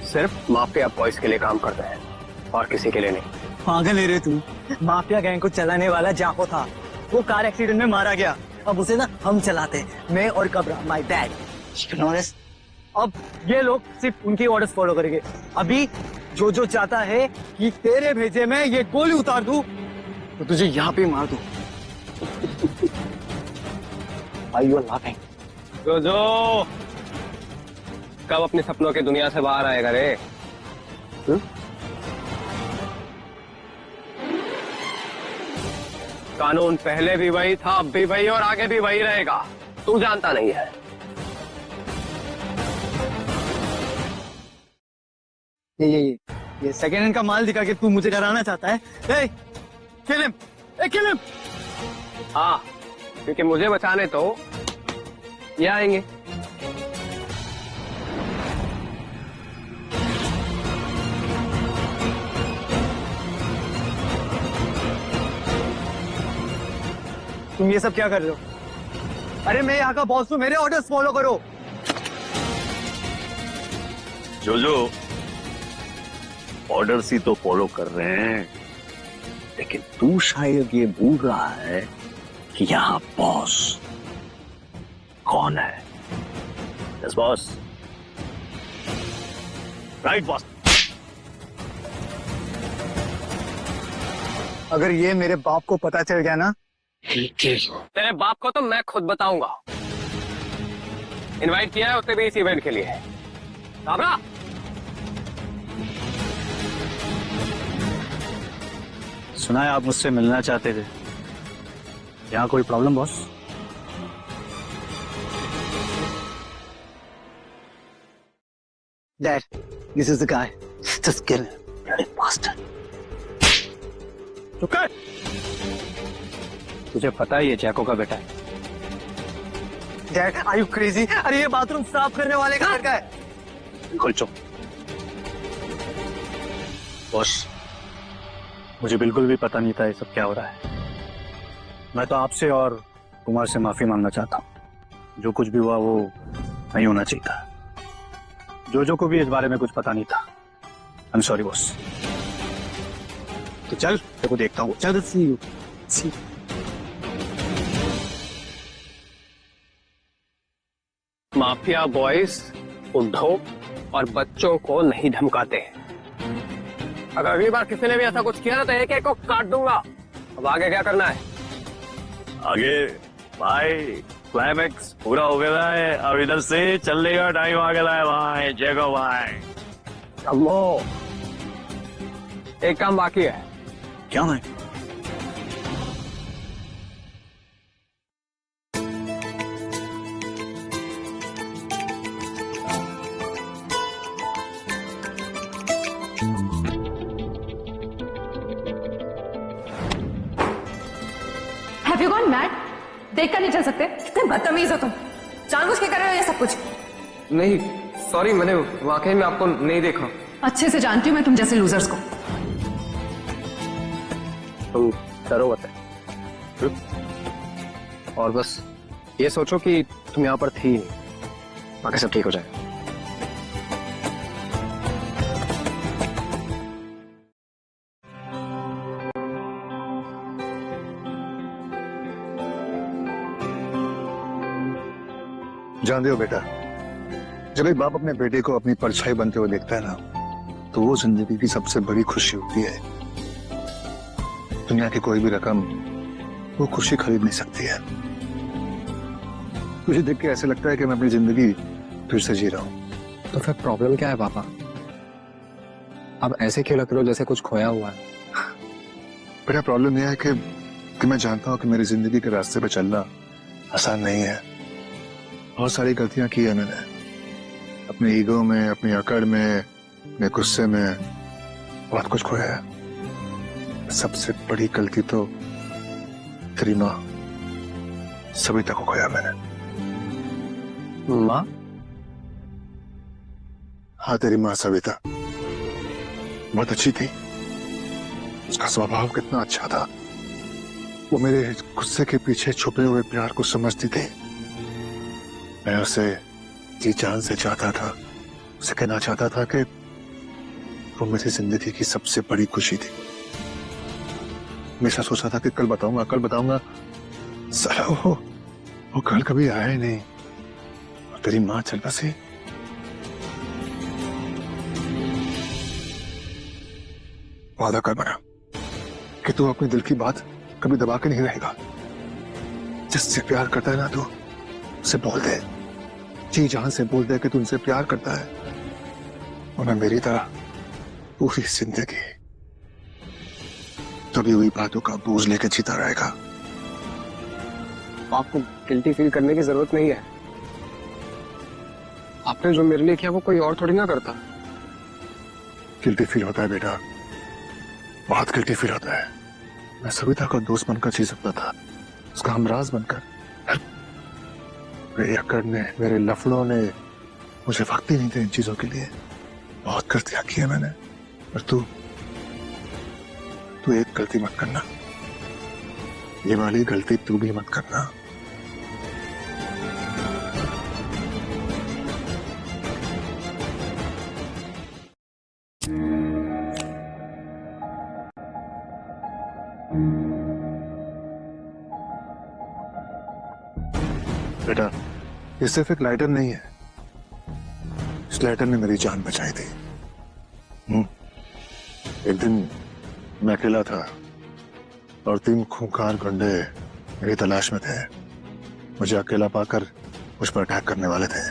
D: सिर्फ माफिया बॉयज के लिए काम करते हैं और किसी के लिए नहीं।
I: पागल है रे तू। माफिया गैंग को चलाने वाला जाको था, वो कार एक्सीडेंट में मारा गया। अब उसे ना हम चलाते हैं, मैं और कबरा, माय डैड। अब ये लोग सिर्फ उनकी ऑर्डर्स फॉलो करेंगे। अभी जो जो चाहता है कि तेरे भेजे में ये गोली उतार दूं तो तुझे यहाँ पे मार दूं। Are you laughing?
D: जो कब अपने सपनों की दुनिया से बाहर आएगा रे? कानून पहले भी वही था, अब भी वही और आगे भी वही रहेगा। तू जानता नहीं है।
I: ये सेकेंड हैंड का माल दिखा के तू मुझे डराना चाहता है? Kill him! Kill him!
D: हाँ, क्योंकि मुझे बचाने तो ये आएंगे।
I: तुम ये सब क्या कर रहे हो? अरे मैं यहाँ का बॉस हूँ, मेरे ऑर्डर्स फॉलो करो।
C: जो ऑर्डर्स ही तो फॉलो कर रहे हैं, लेकिन तू शायद ये भूल रहा है कि यहाँ बॉस कौन है। Yes boss, right boss.
I: अगर ये मेरे बाप को पता चल गया ना,
D: तेरे बाप को तो मैं खुद बताऊंगा। इनवाइट किया है उसने भी इस इवेंट के लिए। घबरा।
K: सुना है आप मुझसे मिलना चाहते थे, यहाँ कोई problem boss?
I: Dad, this is the guy. Just kill him. Bloody bastard.
K: चुप कर। तुझे पता है ये जैको का बेटा है?
I: Dad, are you crazy? अरे ये बाथरूम साफ करने वाले का लड़का है।
K: बिल्कुल चुप। बॉस, मुझे बिल्कुल भी पता नहीं था ये सब क्या हो रहा है। मैं तो आपसे और कुमार से माफी मांगना चाहता हूँ। जो कुछ भी हुआ वो नहीं होना चाहिए था। जो को भी इस बारे में कुछ पता नहीं था। I am sorry boss. तो चल, तेरे को देखता हूँ।
I: चल, see you. See.
D: Mafia boys बुढ़ों और बच्चों को नहीं धमकाते। अगर अगली बार किसी ने भी ऐसा कुछ किया ना तो एक एक को काट दूंगा। अब आगे क्या करना है?
C: आगे भाई क्लाइमैक्स पूरा हो गया है। अब इधर से चलने का टाइम आ गया है भाई। जैको भाई,
D: अम्मो, एक काम बाकी है।
K: क्या है?
G: Have you gone mad? देख कर नहीं चल सकते? कितने बदतमीज हो तुम। जानबूझ के कर रहे हो ये सब कुछ?
D: नहीं, सॉरी, मैंने वाकई में आपको नहीं देखा।
G: अच्छे से जानती हूँ मैं तुम जैसे लूजर्स को।
D: तुम डरो मत। और बस ये सोचो कि तुम यहाँ पर थी, बाकी सब ठीक हो जाएगा।
A: जानते हो बेटा, जब एक बाप अपने बेटे को अपनी परछाई बनते हुए देखता है ना, तो वो जिंदगी की सबसे बड़ी खुशी होती है। दुनिया की कोई भी रकम वो खुशी खरीद नहीं सकती है। मुझे देख के ऐसे लगता है कि मैं अपनी जिंदगी फिर से जी रहा हूं।
D: तो फिर प्रॉब्लम क्या है पापा? अब ऐसे क्यों लग रहे हो जैसे कुछ खोया हुआ है?
A: बेटा, प्रॉब्लम यह है कि मैं जानता हूं कि मेरी जिंदगी के रास्ते पे चलना आसान नहीं है। बहुत सारी गलतियां की है मैंने, अपने ईगो में, अपनी अकड़ में, अपने गुस्से में बहुत कुछ खोया है। सबसे बड़ी गलती तो तेरी माँ सविता को खोया मैंने।
D: माँ?
A: हाँ, तेरी माँ सविता बहुत अच्छी थी। उसका स्वभाव कितना अच्छा था। वो मेरे गुस्से के पीछे छुपे हुए प्यार को समझती थी। मैं उसे जी जान से चाहता था। उसे कहना चाहता था कि वो मेरी जिंदगी की सबसे बड़ी खुशी थी। हमेशा सोचा था कि कल बताऊंगा, कल बताऊंगा। साला वो कल कभी आया ही नहीं। और तेरी माँ चल बसी वादा कर बना कि तू अपने दिल की बात कभी दबा के नहीं रहेगा। जिससे प्यार करता है ना तू, उसे बोल दे, जी जान से बोल दे कि तू उनसे प्यार करता है, और मैं मेरी तरह पूरी जिंदगी तभी हुई बातों का बोझ लेके जीता रहेगा।
D: आपको गिल्टी फील करने की जरूरत नहीं है। आपने जो मेरे लिए किया वो कोई और थोड़ी ना करता।
A: गिल्टी फील होता है बेटा, बहुत गिल्टी फील होता है। मैं सविता का दोस्त बनकर जी सकता था, उसका हमराज बनकर। मेरे अक्कड़ ने, मेरे लफड़ों ने मुझे वक्त ही नहीं थे इन चीजों के लिए। बहुत गलतियां की है मैंने, और तू एक गलती मत करना, ये वाली गलती तू भी मत करना। बेटा, ये सिर्फ एक लाइटर नहीं है, इस लाइटर ने मेरी जान बचाई थी। एक दिन मैं अकेला था और 3 खूंखार गुंडे मेरी तलाश में थे। मुझे अकेला पाकर मुझ पर अटैक करने वाले थे,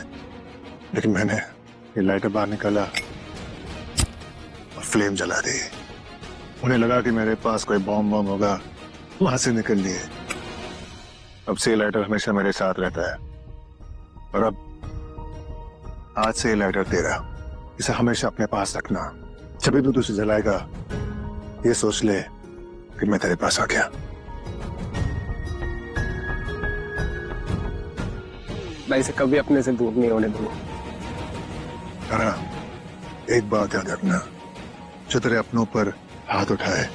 A: लेकिन मैंने ये लाइटर बाहर निकाला और फ्लेम जला दी। उन्हें लगा कि मेरे पास कोई बॉम्ब होगा, वहां से निकल लिए। अब से ये लाइटर हमेशा मेरे साथ रहता है, और अब आज से ये लाइटर तेरा, इसे हमेशा अपने पास रखना। जब भी तू उसे जलाएगा, ये सोच ले कि मैं तेरे पास आ गया।
D: मैं इसे कभी अपने से दूर नहीं होने दूंगा।
A: एक बात याद रखना, जो तेरे अपनों पर हाथ उठाए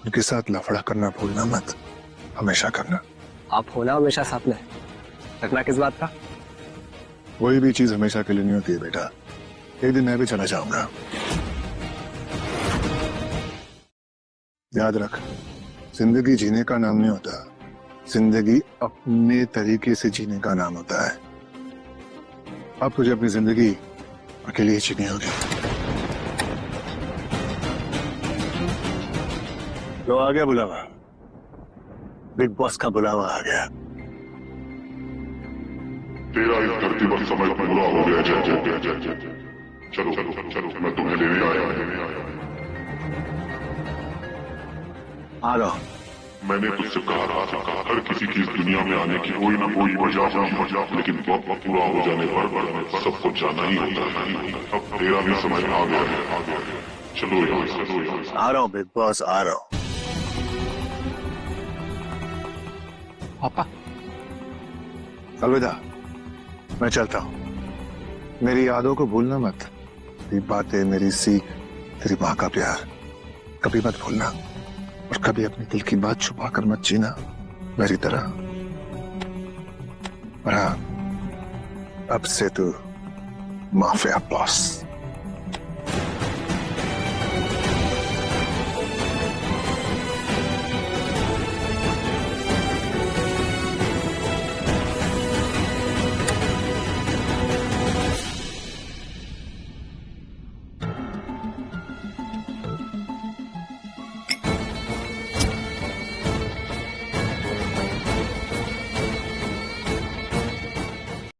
A: उनके साथ लफड़ा करना भूलना मत, हमेशा करना।
D: आप होना हमेशा साथ में, रखना किस बात का?
A: कोई भी चीज हमेशा के लिए नहीं होती है बेटा, एक दिन मैं भी चला जाऊंगा। याद रख, जिंदगी जीने का नाम नहीं होता, जिंदगी अपने तरीके से जीने का नाम होता है। अब तुझे अपनी जिंदगी अकेले ही जीनी होगी। तो आ गया बुलावा, बिग बॉस का बुलावा आ गया।
F: तेरा इस धरती पर समय पूरा हो गया। चलो चलो चलो, मैं तुम्हें लेने आया।
A: आ रहा।
F: मैंने तुझसे कहा था, हर किसी की इस दुनिया में आने की कोई ना कोई वजह होगी, लेकिन वक्त पूरा हो जाने पर सबको जाना ही होता है। अब तेरा भी समय आ गया है। चलो यहाँ,
A: आ रहा हूँ बिग बॉस, आ रहा हूँ।
D: पापा,
A: अलविदा, मैं चलता हूँ। मेरी यादों को भूलना मत, तेरी बातें, मेरी सीख, तेरी माँ का प्यार कभी मत भूलना, और कभी अपने दिल की बात छुपा कर मत जीना मेरी तरह। और हाँ, अब से तू माफिया बॉस।